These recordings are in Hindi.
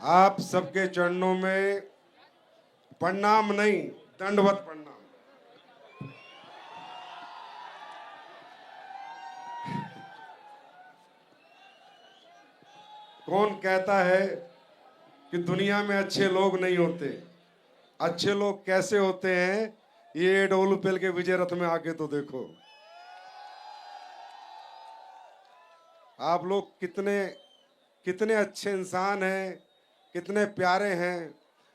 आप सबके चरणों में प्रणाम नहीं, दंडवत प्रणाम। कौन कहता है कि दुनिया में अच्छे लोग नहीं होते? अच्छे लोग कैसे होते हैं, ये डोलूपेल के विजय रथ में आके तो देखो। आप लोग कितने कितने अच्छे इंसान हैं, कितने प्यारे हैं,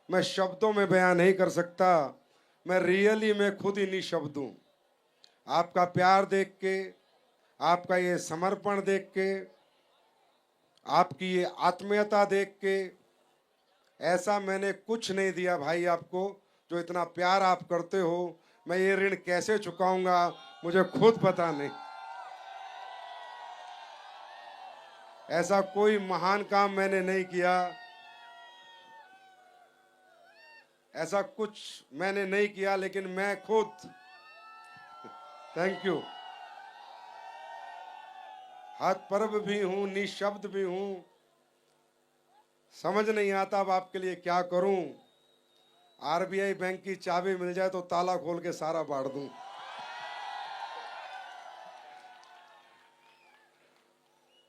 मैं शब्दों में बयान नहीं कर सकता। मैं रियली मैं खुद ही निशब्द हूं। आपका प्यार देख के, आपका ये समर्पण देख के, आपकी ये आत्मीयता देख के, ऐसा मैंने कुछ नहीं दिया भाई आपको जो इतना प्यार आप करते हो। मैं ये ऋण कैसे चुकाऊंगा मुझे खुद पता नहीं। ऐसा कोई महान काम मैंने नहीं किया, ऐसा कुछ मैंने नहीं किया, लेकिन मैं खुद थैंक यू हतप्रभ भी हूं, निशब्द भी हूं। समझ नहीं आता अब आपके लिए क्या करूं। आरबीआई बैंक की चाबी मिल जाए तो ताला खोल के सारा बांट दूं।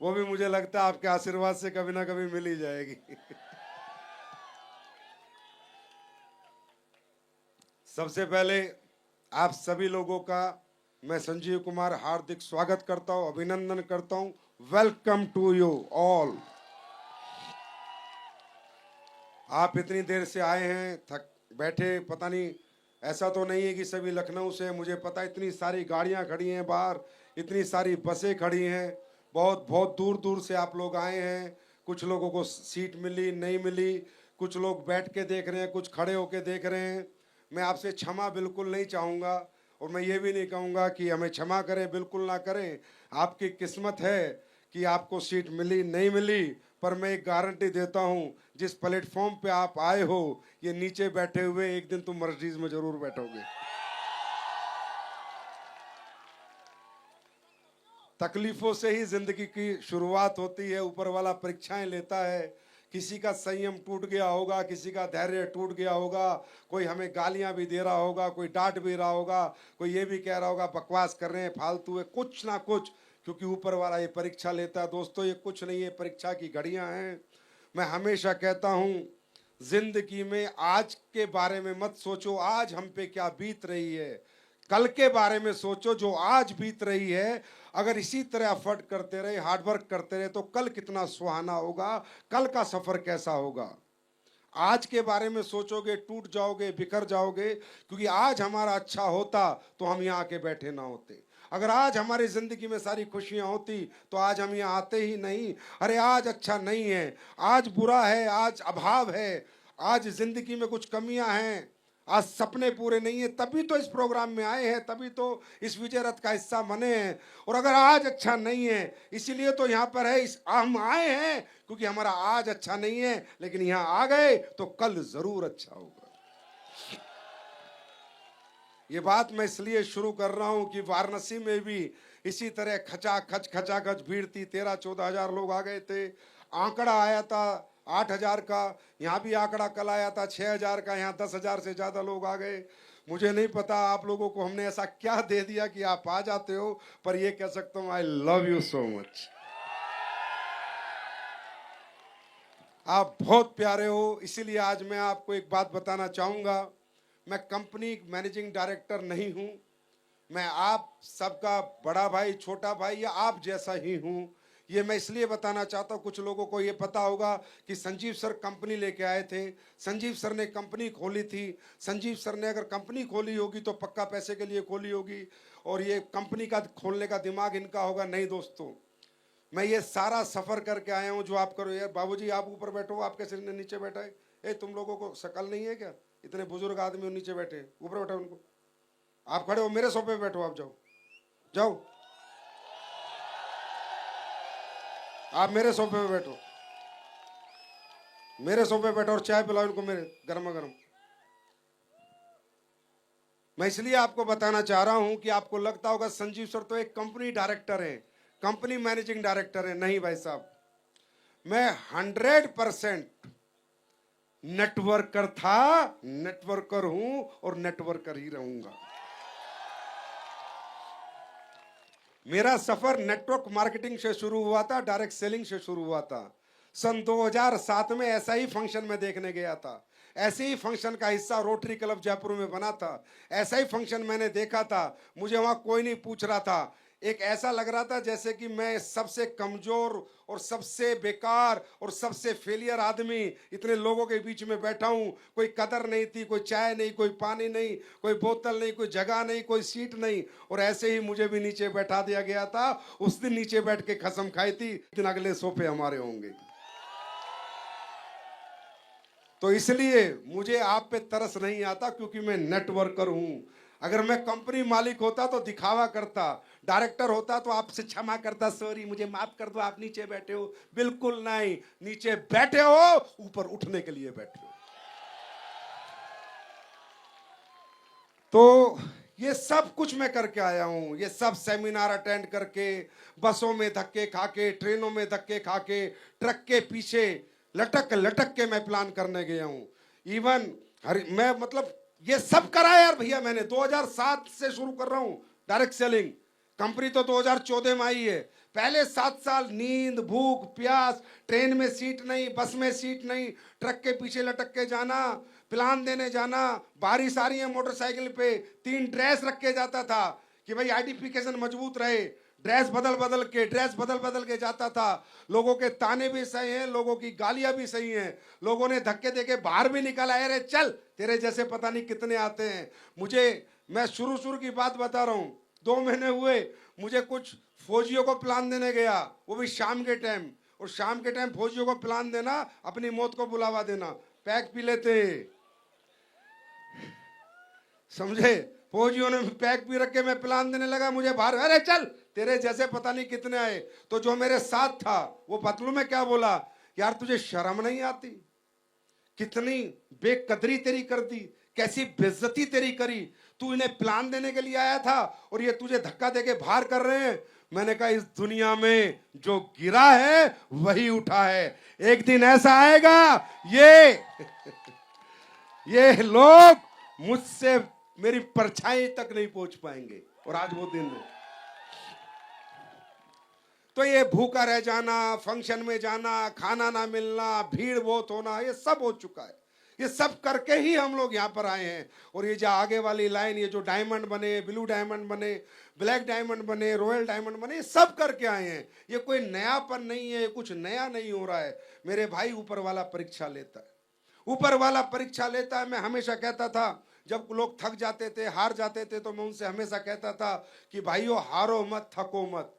वो भी मुझे लगता है आपके आशीर्वाद से कभी ना कभी मिल ही जाएगी। सबसे पहले आप सभी लोगों का मैं संजीव कुमार हार्दिक स्वागत करता हूं, अभिनंदन करता हूं। Welcome to you all. आप इतनी देर से आए हैं, थक बैठे, पता नहीं ऐसा तो नहीं है कि सभी लखनऊ से, मुझे पता है इतनी सारी गाड़ियां खड़ी हैं बाहर, इतनी सारी बसें खड़ी हैं, बहुत बहुत दूर दूर से आप लोग आए हैं। कुछ लोगों को सीट मिली नहीं मिली, कुछ लोग बैठ के देख रहे हैं, कुछ खड़े होके देख रहे हैं। मैं आपसे क्षमा बिल्कुल नहीं चाहूँगा, और मैं ये भी नहीं कहूँगा कि हमें क्षमा करें, बिल्कुल ना करें। आपकी किस्मत है कि आपको सीट मिली नहीं मिली, पर मैं एक गारंटी देता हूँ, जिस प्लेटफॉर्म पे आप आए हो, ये नीचे बैठे हुए एक दिन तुम मर्सिडीज में जरूर बैठोगे। तकलीफों से ही जिंदगी की शुरुआत होती है। ऊपर वाला परीक्षाएं लेता है। किसी का संयम टूट गया होगा, किसी का धैर्य टूट गया होगा, कोई हमें गालियां भी दे रहा होगा, कोई डांट भी रहा होगा, कोई ये भी कह रहा होगा बकवास कर रहे हैं, फालतू है, कुछ ना कुछ, क्योंकि ऊपर वाला ये परीक्षा लेता है। दोस्तों, ये कुछ नहीं है, परीक्षा की घड़ियां हैं। मैं हमेशा कहता हूं, जिंदगी में आज के बारे में मत सोचो आज हम पे क्या बीत रही है, कल के बारे में सोचो जो आज बीत रही है। अगर इसी तरह एफर्ट करते रहे, हार्डवर्क करते रहे, तो कल कितना सुहाना होगा, कल का सफर कैसा होगा। आज के बारे में सोचोगे टूट जाओगे, बिखर जाओगे, क्योंकि आज हमारा अच्छा होता तो हम यहाँ आके बैठे ना होते। अगर आज हमारी जिंदगी में सारी खुशियां होती तो आज हम यहाँ आते ही नहीं। अरे आज अच्छा नहीं है, आज बुरा है, आज अभाव है, आज जिंदगी में कुछ कमियां हैं, आज सपने पूरे नहीं है, तभी तो इस प्रोग्राम में आए हैं, तभी तो इस विजय रथ का हिस्सा बने हैं। और अगर आज अच्छा नहीं है, इसीलिए तो यहाँ पर है, इस हम आए हैं क्योंकि हमारा आज अच्छा नहीं है, लेकिन यहाँ आ गए तो कल जरूर अच्छा होगा। ये बात मैं इसलिए शुरू कर रहा हूं कि वाराणसी में भी इसी तरह खचाखच भीड़ थी। 13-14 हजार लोग आ गए थे। आंकड़ा आया था 8 हजार का, यहाँ भी आंकड़ा कल आया था 6 हजार का, यहाँ 10 हजार से ज्यादा लोग आ गए। मुझे नहीं पता आप लोगों को हमने ऐसा क्या दे दिया कि आप आ जाते हो, पर ये कह सकता हूं, I love you so much. आप बहुत प्यारे हो। इसीलिए आज मैं आपको एक बात बताना चाहूंगा, मैं कंपनी मैनेजिंग डायरेक्टर नहीं हूं, मैं आप सबका बड़ा भाई, छोटा भाई या आप जैसा ही हूं। ये मैं इसलिए बताना चाहता हूं, कुछ लोगों को ये पता होगा कि संजीव सर कंपनी लेके आए थे, संजीव सर ने कंपनी खोली थी। संजीव सर ने अगर कंपनी खोली होगी तो पक्का पैसे के लिए खोली होगी, और ये कंपनी का खोलने का दिमाग इनका होगा। नहीं दोस्तों, मैं ये सारा सफर करके आया हूँ जो आप करो। यार बाबूजी आप ऊपर बैठो, आप कैसे नीचे बैठा है? ए तुम लोगों को शकल नहीं है क्या? इतने बुजुर्ग आदमी नीचे बैठे, ऊपर बैठो उनको। आप खड़े हो, मेरे सोफे पे बैठो, आप जाओ जाओ, आप मेरे सोफे पे बैठो, मेरे सोफे पे बैठो, और चाय पिलाओ इनको मेरे गर्मा गर्म। मैं इसलिए आपको बताना चाह रहा हूं कि आपको लगता होगा संजीव सर तो एक कंपनी डायरेक्टर है, कंपनी मैनेजिंग डायरेक्टर है। नहीं भाई साहब, मैं 100% नेटवर्कर था, नेटवर्कर हूं और नेटवर्कर ही रहूंगा। मेरा सफर नेटवर्क मार्केटिंग से शुरू हुआ था, डायरेक्ट सेलिंग से शुरू हुआ था। सन 2007 में ऐसा ही फंक्शन में देखने गया था। ऐसे ही फंक्शन का हिस्सा रोटरी क्लब जयपुर में बना था। ऐसा ही फंक्शन मैंने देखा था। मुझे वहां कोई नहीं पूछ रहा था। एक ऐसा लग रहा था जैसे कि मैं सबसे कमजोर और सबसे बेकार और सबसे फेलियर आदमी इतने लोगों के बीच में बैठा हूं। कोई कदर नहीं थी, कोई चाय नहीं, कोई पानी नहीं, कोई बोतल नहीं, कोई जगह नहीं, कोई सीट नहीं। और ऐसे ही मुझे भी नीचे बैठा दिया गया था। उस दिन नीचे बैठ के कसम खाई थी, दिन अगले सोफे हमारे होंगे। तो इसलिए मुझे आप पे तरस नहीं आता, क्योंकि मैं नेटवर्कर हूं। अगर मैं कंपनी मालिक होता तो दिखावा करता, डायरेक्टर होता तो आपसे क्षमा करता, सॉरी मुझे माफ कर दो, आप नीचे बैठे हो। बिल्कुल नहीं, नीचे बैठे हो, ऊपर उठने के लिए बैठे हो। तो ये सब कुछ मैं करके आया हूं। ये सब सेमिनार अटेंड करके, बसों में धक्के खाके, ट्रेनों में धक्के खाके, ट्रक के पीछे लटक लटक के मैं प्लान करने गया हूं। इवन मैं मतलब ये सब करा यार भैया। मैंने 2007 से शुरू कर रहा हूं डायरेक्ट सेलिंग। कंपनी तो 2014 में आई है। पहले 7 साल नींद, भूख, प्यास, ट्रेन में सीट नहीं, बस में सीट नहीं, ट्रक के पीछे लटक के जाना, प्लान देने जाना, बारिश आ रही है मोटरसाइकिल पे, 3 ड्रेस रख के जाता था कि भाई आइडेंटिफिकेशन मजबूत रहे। ड्रेस बदल बदल के जाता था। लोगों के ताने भी सही हैं, लोगों की गालियां भी सही हैं। लोगों ने धक्के देके बाहर भी निकाला, अरे चल तेरे जैसे पता नहीं कितने आते हैं। मैं शुरू की बात बता रहा हूं। 2 महीने हुए, मुझे कुछ फौजियों को प्लान देने गया, वो भी शाम के टाइम। और शाम के टाइम फौजियों को प्लान देना, अपनी मौत को बुलावा देना। पैक पी लेते, समझे। फौजियों ने पैक भी रख के मैं प्लान देने लगा, मुझे बाहर, अरे चल तेरे जैसे पता नहीं कितने आए। तो जो मेरे साथ था वो पतलू में क्या बोला, यार तुझे शर्म नहीं आती? कितनी बेकदरी तेरी कर दी, कैसी बेइज्जती तेरी करी। तू इन्हें प्लान देने के लिए आया था और ये तुझे धक्का देके बाहर कर रहे हैं। मैंने कहा इस दुनिया में जो गिरा है वही उठा है। एक दिन ऐसा आएगा ये लोग मुझसे मेरी परछाई तक नहीं पहुंच पाएंगे। और आज वो दिन है। तो ये भूखा रह जाना, फंक्शन में जाना, खाना ना मिलना, भीड़ बहुत होना, ये सब हो चुका है। ये सब करके ही हम लोग यहाँ पर आए हैं। और ये जो आगे वाली लाइन, ये जो डायमंड बने, ब्लू डायमंड बने, ब्लैक डायमंड बने, रॉयल डायमंड बने, ये सब करके आए हैं। ये कोई नयापन नहीं है, कुछ नया नहीं हो रहा है मेरे भाई। ऊपर वाला परीक्षा लेता है, ऊपर वाला परीक्षा लेता है। मैं हमेशा कहता था, जब लोग थक जाते थे, हार जाते थे, तो मैं उनसे हमेशा कहता था कि भाइयों हारो मत, थको मत।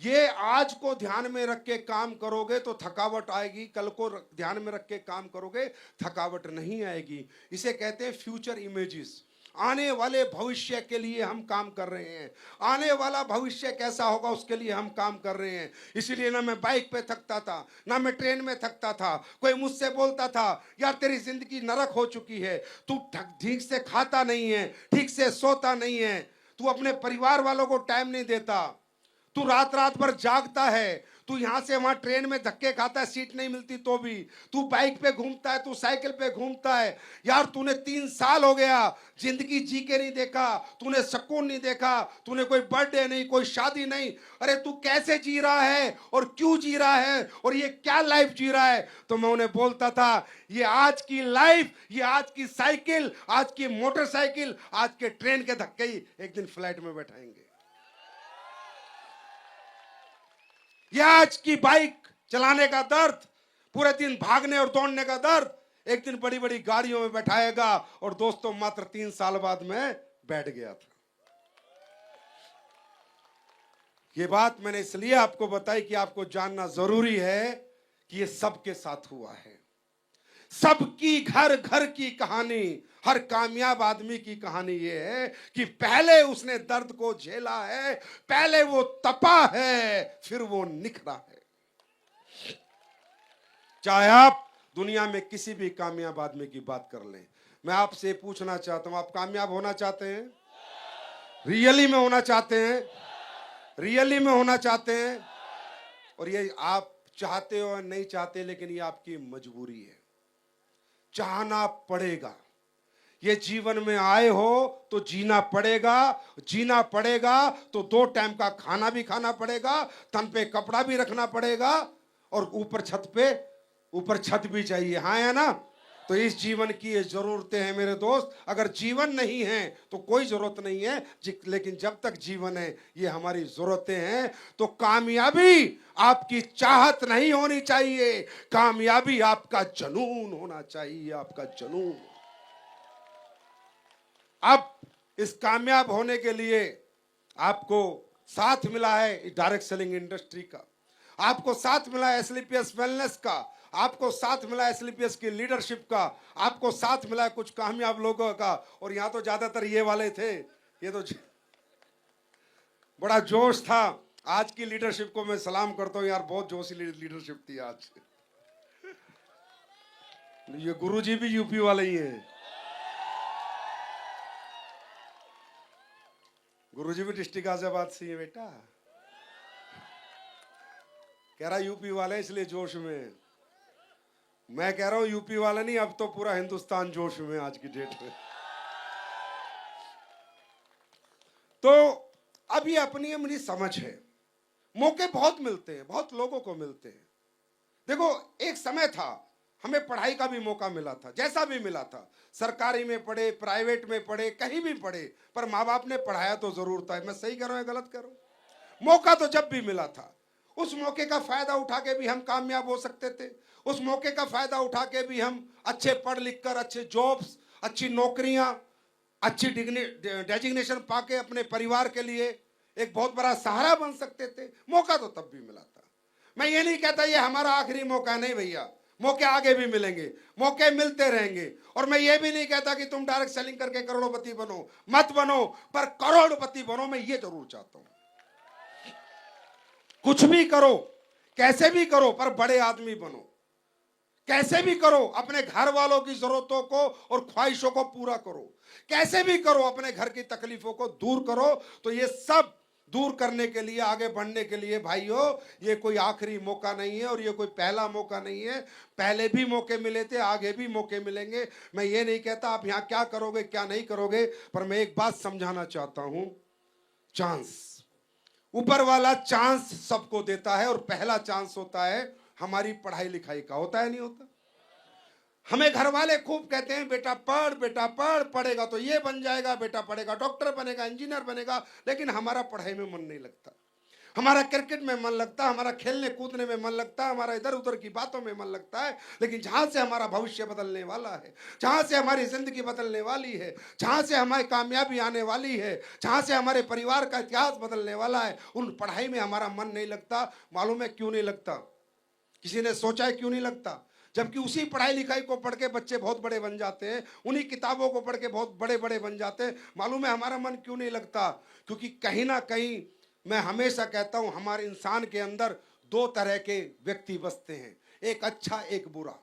ये आज को ध्यान में रख के काम करोगे तो थकावट आएगी, कल को ध्यान में रख के काम करोगे थकावट नहीं आएगी। इसे कहते हैं फ्यूचर इमेजेस। आने वाले भविष्य के लिए हम काम कर रहे हैं। आने वाला भविष्य कैसा होगा उसके लिए हम काम कर रहे हैं। इसीलिए ना मैं बाइक पे थकता था, ना मैं ट्रेन में थकता था। कोई मुझसे बोलता था, यार तेरी जिंदगी नरक हो चुकी है, तू ठीक से खाता नहीं है, ठीक से सोता नहीं है, तू अपने परिवार वालों को टाइम नहीं देता, तू रात रात भर जागता है, तू यहां से वहां ट्रेन में धक्के खाता है, सीट नहीं मिलती तो भी, तू बाइक पे घूमता है, तू साइकिल पे घूमता है। यार तूने 3 साल हो गया जिंदगी जी के नहीं देखा, तूने सुकून नहीं देखा, तूने कोई बर्थडे नहीं, कोई शादी नहीं। अरे तू कैसे जी रहा है और क्यों जी रहा है और ये क्या लाइफ जी रहा है? तो मैं उन्हें बोलता था, ये आज की लाइफ, ये आज की साइकिल, आज की मोटरसाइकिल, आज के ट्रेन के धक्के ही एक दिन फ्लाइट में बैठाएंगे। ये आज की बाइक चलाने का दर्द, पूरे दिन भागने और दौड़ने का दर्द, एक दिन बड़ी बड़ी गाड़ियों में बैठाएगा। और दोस्तों मात्र 3 साल बाद मैं बैठ गया था। ये बात मैंने इसलिए आपको बताई कि आपको जानना जरूरी है कि ये सबके साथ हुआ है। सबकी घर घर की कहानी, हर कामयाब आदमी की कहानी ये है कि पहले उसने दर्द को झेला है, पहले वो तपा है, फिर वो निखरा है। चाहे आप दुनिया में किसी भी कामयाब आदमी की बात कर लें, मैं आपसे पूछना चाहता हूं, आप कामयाब होना चाहते हैं? रियली में होना चाहते हैं? रियली में होना चाहते हैं? और ये आप चाहते हो नहीं चाहते, लेकिन ये आपकी मजबूरी है। चाहना पड़ेगा। ये जीवन में आए हो तो जीना पड़ेगा, जीना पड़ेगा तो 2 टाइम का खाना भी खाना पड़ेगा, तन पे कपड़ा भी रखना पड़ेगा, और ऊपर छत भी चाहिए। हाँ या ना? तो इस जीवन की ये जरूरतें हैं मेरे दोस्त। अगर जीवन नहीं है तो कोई जरूरत नहीं है, लेकिन जब तक जीवन है ये हमारी जरूरतें हैं। तो कामयाबी आपकी चाहत नहीं होनी चाहिए, कामयाबी आपका जुनून होना चाहिए, आपका जुनून। अब इस कामयाब होने के लिए आपको साथ मिला है डायरेक्ट सेलिंग इंडस्ट्री का, आपको साथ मिला है एसलीपीएस वेलनेस का, आपको साथ मिला है एसलीपीएस की लीडरशिप का, आपको साथ मिला है कुछ कामयाब लोगों का। और यहां तो ज्यादातर ये वाले थे, ये तो बड़ा जोश था। आज की लीडरशिप को मैं सलाम करता हूं यार, बहुत जोशी लीडरशिप थी आज। ये गुरुजी भी यूपी वाले ही हैं, गुरुजी भी डिस्ट्रिक्ट गाजियाबाद से है बेटा। कह रहा यूपी वाले इसलिए जोश में। मैं कह रहा हूं यूपी वाला नहीं, अब तो पूरा हिंदुस्तान जोश में आज की डेट में। तो अब ये अपनी अपनी समझ है। मौके बहुत मिलते हैं, बहुत लोगों को मिलते हैं। देखो एक समय था हमें पढ़ाई का भी मौका मिला था, जैसा भी मिला था, सरकारी में पढ़े, प्राइवेट में पढ़े, कहीं भी पढ़े, पर माँ बाप ने पढ़ाया तो जरूर था। मैं सही कर रहा हूं या गलत कर रहा हूं? मौका तो जब भी मिला था, उस मौके का फायदा उठा के भी हम कामयाब हो सकते थे। उस मौके का फायदा उठा के भी हम अच्छे पढ़ लिख कर अच्छे जॉब्स, अच्छी नौकरियां, अच्छी डेजिग्नेशन पाके अपने परिवार के लिए एक बहुत बड़ा सहारा बन सकते थे। मौका तो तब भी मिला था। मैं ये नहीं कहता ये हमारा आखिरी मौका, नहीं भैया, मौके आगे भी मिलेंगे, मौके मिलते रहेंगे। और मैं ये भी नहीं कहता कि तुम डायरेक्ट सेलिंग करके करोड़पति बनो, मत बनो, पर करोड़पति बनो। मैं ये जरूर चाहता हूं, कुछ भी करो, कैसे भी करो, पर बड़े आदमी बनो। कैसे भी करो अपने घर वालों की जरूरतों को और ख्वाहिशों को पूरा करो, कैसे भी करो अपने घर की तकलीफों को दूर करो। तो ये सब दूर करने के लिए, आगे बढ़ने के लिए भाइयों, ये कोई आखिरी मौका नहीं है और ये कोई पहला मौका नहीं है। पहले भी मौके मिले थे, आगे भी मौके मिलेंगे। मैं ये नहीं कहता आप यहां क्या करोगे क्या नहीं करोगे, पर मैं एक बात समझाना चाहता हूं, चांस, ऊपर वाला चांस सबको देता है और पहला चांस होता है हमारी पढ़ाई लिखाई का। होता है नहीं होता? हमें घर वाले खूब कहते हैं बेटा पढ़, बेटा पढ़, पढ़ेगा तो ये बन जाएगा, बेटा पढ़ेगा डॉक्टर बनेगा, इंजीनियर बनेगा। लेकिन हमारा पढ़ाई में मन नहीं लगता, हमारा क्रिकेट में मन लगता, हमारा खेलने कूदने में मन लगता, हमारा इधर उधर की बातों में मन लगता है। लेकिन जहां से हमारा भविष्य बदलने वाला है, जहां से हमारी जिंदगी बदलने वाली है, जहां से हमारी कामयाबी आने वाली है, जहां से हमारे परिवार का इतिहास बदलने वाला है, उन पढ़ाई में हमारा मन नहीं लगता। मालूम है क्यों नहीं लगता? किसी ने सोचा है क्यों नहीं लगता? जबकि उसी पढ़ाई लिखाई को पढ़ के बच्चे बहुत बड़े बन जाते हैं, उन्हीं किताबों को पढ़ के बहुत बड़े बड़े बन जाते हैं। मालूम है हमारा मन क्यों नहीं लगता? क्योंकि कहीं ना कहीं, मैं हमेशा कहता हूं, हमारे इंसान के अंदर 2 तरह के व्यक्ति बसते हैं, एक अच्छा एक बुरा,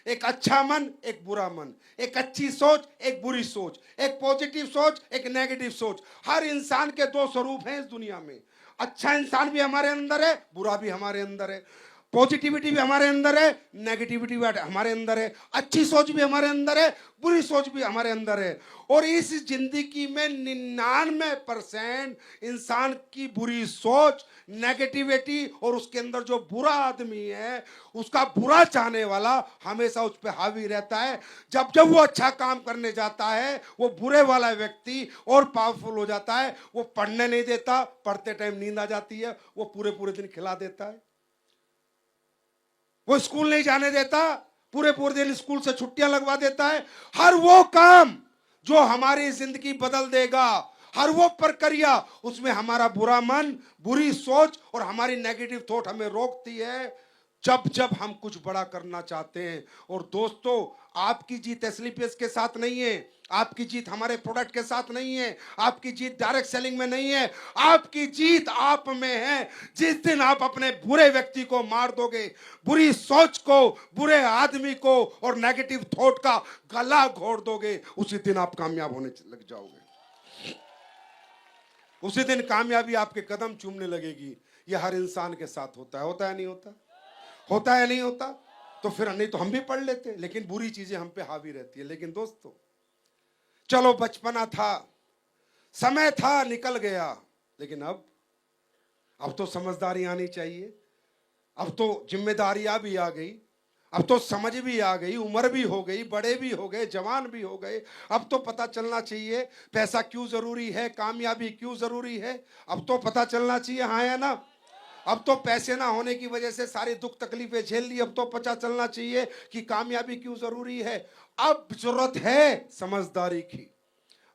एक अच्छा मन एक बुरा मन, एक अच्छी सोच एक बुरी सोच, एक पॉजिटिव सोच एक नेगेटिव सोच। हर इंसान के 2 स्वरूप हैं इस दुनिया में। अच्छा इंसान भी हमारे अंदर है, बुरा भी हमारे अंदर है, पॉजिटिविटी भी हमारे अंदर है, नेगेटिविटी भी हमारे अंदर है, अच्छी सोच भी हमारे अंदर है, बुरी सोच भी हमारे अंदर है। और इस जिंदगी में 99% इंसान की बुरी सोच, नेगेटिविटी, और उसके अंदर जो बुरा आदमी है, उसका बुरा चाहने वाला हमेशा उस पर हावी रहता है। जब जब वो अच्छा काम करने जाता है, वो बुरे वाला व्यक्ति और पावरफुल हो जाता है। वो पढ़ने नहीं देता, पढ़ते टाइम नींद आ जाती है, वो पूरे पूरे दिन खिला देता है। वो स्कूल नहीं जाने देता, पूरे पूरे दिन स्कूल से छुट्टियां लगवा देता है। हर वो काम जो हमारी जिंदगी बदल देगा, हर वो प्रक्रिया, उसमें हमारा बुरा मन, बुरी सोच और हमारी नेगेटिव थॉट हमें रोकती है जब जब हम कुछ बड़ा करना चाहते हैं। और दोस्तों, आपकी जीत एसलीपीएस के साथ नहीं है, आपकी जीत हमारे प्रोडक्ट के साथ नहीं है, आपकी जीत डायरेक्ट सेलिंग में नहीं है, आपकी जीत आप में है। जिस दिन आप अपने बुरे व्यक्ति को मार दोगे, बुरी सोच को, बुरे आदमी को और नेगेटिव थॉट का गला घोट दोगे, उसी दिन आप कामयाब होने लग जाओगे। उसी दिन कामयाबी आपके कदम चूमने लगेगी। यह हर इंसान के साथ होता है। होता है नहीं होता? होता है नहीं होता? तो फिर नहीं तो हम भी पढ़ लेते, लेकिन बुरी चीजें हम पे हावी रहती है। लेकिन दोस्तों चलो बचपना था, समय था, निकल गया, लेकिन अब तो समझदारी आनी चाहिए, अब तो जिम्मेदारियां भी आ गई, अब तो समझ भी आ गई, उम्र भी हो गई, बड़े भी हो गए, जवान भी हो गए। अब तो पता चलना चाहिए पैसा क्यों जरूरी है, कामयाबी क्यों जरूरी है, अब तो पता चलना चाहिए, हाँ या ना। अब तो पैसे ना होने की वजह से सारी दुख तकलीफें झेल ली, अब तो पता चलना चाहिए कि कामयाबी क्यों जरूरी है। अब जरूरत है समझदारी की,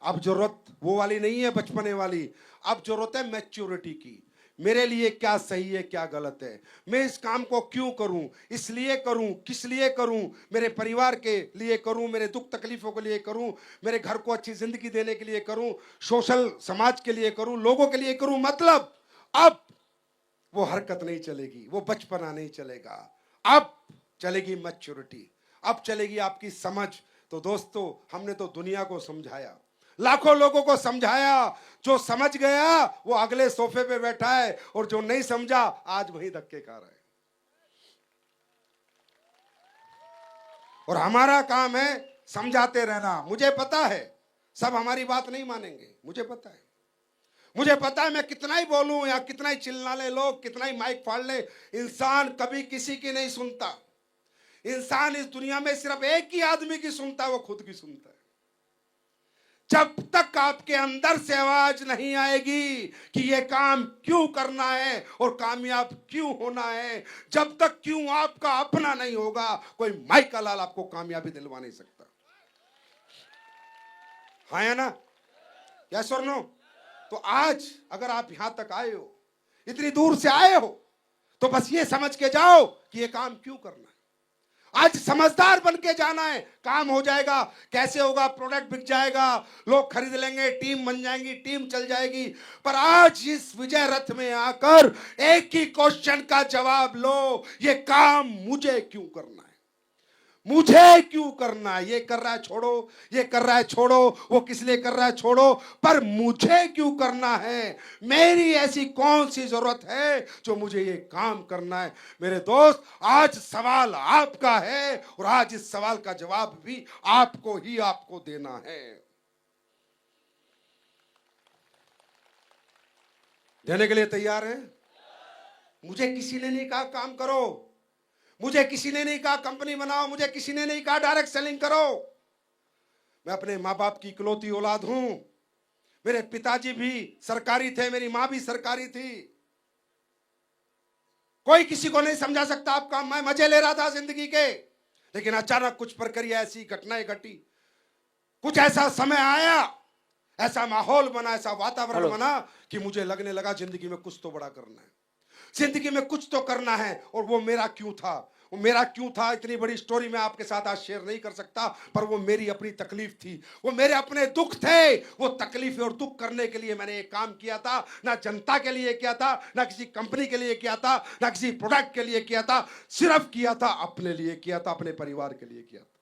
अब जरूरत वो वाली नहीं है बचपने वाली, अब जरूरत है मैच्योरिटी की। मेरे लिए क्या सही है क्या गलत है, मैं इस काम को क्यों करूं, इसलिए करूं, किस लिए करूं, मेरे परिवार के लिए करूं, मेरे दुख तकलीफों के लिए करूं, मेरे घर को अच्छी जिंदगी देने के लिए करूं, सोशल समाज के लिए करूं, लोगों के लिए करूं। मतलब अब वो हरकत नहीं चलेगी, वो बचपना नहीं चलेगा, अब चलेगी मैच्योरिटी, अब चलेगी आपकी समझ। तो दोस्तों हमने तो दुनिया को समझाया, लाखों लोगों को समझाया, जो समझ गया वो अगले सोफे पे बैठा है, और जो नहीं समझा आज वहीं धक्के खा रहा है। और हमारा काम है समझाते रहना। मुझे पता है सब हमारी बात नहीं मानेंगे, मुझे पता है, मुझे पता है मैं कितना ही बोलूं या कितना ही चिल्ला ले लोग, कितना ही माइक फाड़ ले, इंसान कभी किसी की नहीं सुनता। इंसान इस दुनिया में सिर्फ एक ही आदमी की सुनता है, वो खुद की सुनता है। जब तक आपके अंदर से आवाज नहीं आएगी कि ये काम क्यों करना है और कामयाब क्यों होना है, जब तक क्यों आपका अपना नहीं होगा, कोई माई का लाल आपको कामयाबी दिलवा नहीं सकता। हाँ या ना, यस और नो। तो आज अगर आप यहां तक आए हो, इतनी दूर से आए हो, तो बस ये समझ के जाओ कि ये काम क्यों करना है। आज समझदार बन के जाना है, काम हो जाएगा। कैसे होगा? प्रोडक्ट बिक जाएगा, लोग खरीद लेंगे, टीम बन जाएंगी, टीम चल जाएगी। पर आज इस विजय रथ में आकर एक ही क्वेश्चन का जवाब लो, ये काम मुझे क्यों करना है, मुझे क्यों करना है। ये कर रहा है छोड़ो, ये कर रहा है छोड़ो, वो किस लिए कर रहा है छोड़ो, पर मुझे क्यों करना है, मेरी ऐसी कौन सी जरूरत है जो मुझे ये काम करना है। मेरे दोस्त आज सवाल आपका है, और आज इस सवाल का जवाब भी आपको देना है। देने के लिए तैयार हैं? मुझे किसी ने नहीं कहा काम करो, मुझे किसी ने नहीं कहा कंपनी बनाओ, मुझे किसी ने नहीं कहा डायरेक्ट सेलिंग करो। मैं अपने माँ बाप की इकलौती औलाद हूं। मेरे पिताजी भी सरकारी थे, मेरी माँ भी सरकारी थी। कोई किसी को नहीं समझा सकता आपका। मैं मजे ले रहा था जिंदगी के, लेकिन अचानक कुछ प्रक्रिया ऐसी घटनाएं घटी, कुछ ऐसा समय आया, ऐसा माहौल बना, ऐसा वातावरण बना कि मुझे लगने लगा जिंदगी में कुछ तो बड़ा करना है, जिंदगी में कुछ तो करना है। और वो मेरा क्यों था, वो मेरा क्यों था, इतनी बड़ी स्टोरी मैं आपके साथ आज शेयर नहीं कर सकता, पर वो मेरी अपनी तकलीफ थी, वो मेरे अपने दुख थे। वो तकलीफ और दुख करने के लिए मैंने एक काम किया था, ना जनता के लिए किया था, ना किसी कंपनी के लिए किया था, ना किसी प्रोडक्ट के लिए किया था, सिर्फ किया था अपने लिए किया था, अपने परिवार के लिए किया था।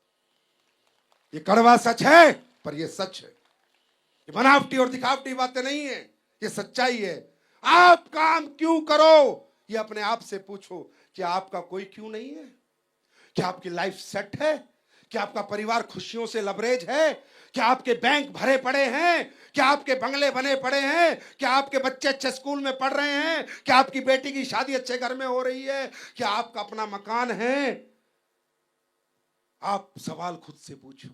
ये कड़वा सच है, पर ये सच है। ये बनावटी और दिखावटी बातें नहीं है, ये सच्चाई है। आप काम क्यों करो, ये अपने आप से पूछो। क्या आपका कोई क्यों नहीं है? क्या आपकी लाइफ सेट है? क्या आपका परिवार खुशियों से लबरेज है? क्या आपके बैंक भरे पड़े हैं? क्या आपके बंगले बने पड़े हैं? क्या आपके बच्चे अच्छे स्कूल में पढ़ रहे हैं? क्या आपकी बेटी की शादी अच्छे घर में हो रही है? क्या आपका अपना मकान है? आप सवाल खुद से पूछो।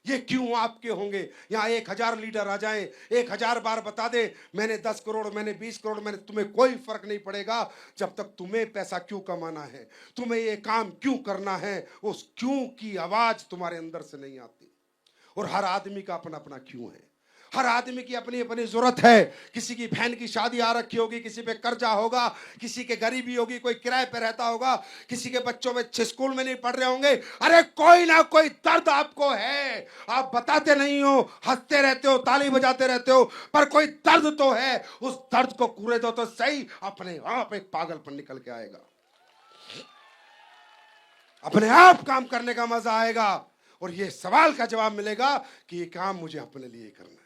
ये क्यों आपके होंगे? यहां 1000 लीडर आ जाएं, 1000 बार बता दे मैंने 10 करोड़, मैंने 20 करोड़, मैंने, तुम्हें कोई फर्क नहीं पड़ेगा जब तक तुम्हें पैसा क्यों कमाना है, तुम्हें ये काम क्यों करना है, उस क्यों की आवाज तुम्हारे अंदर से नहीं आती। और हर आदमी का अपना अपना क्यों है, हर आदमी की अपनी अपनी जरूरत है। किसी की बहन की शादी आ रखी होगी, किसी पे कर्जा होगा, किसी के गरीबी होगी, कोई किराए पे रहता होगा, किसी के बच्चों में अच्छे स्कूल में नहीं पढ़ रहे होंगे। अरे कोई ना कोई दर्द आपको है, आप बताते नहीं हो, हंसते रहते हो, ताली बजाते रहते हो, पर कोई दर्द तो है। उस दर्द को कूरे दो तो सही, अपने आप एक पागलपन निकल के आएगा, अपने आप काम करने का मजा आएगा। और ये सवाल का जवाब मिलेगा कि ये काम मुझे अपने लिए करना है,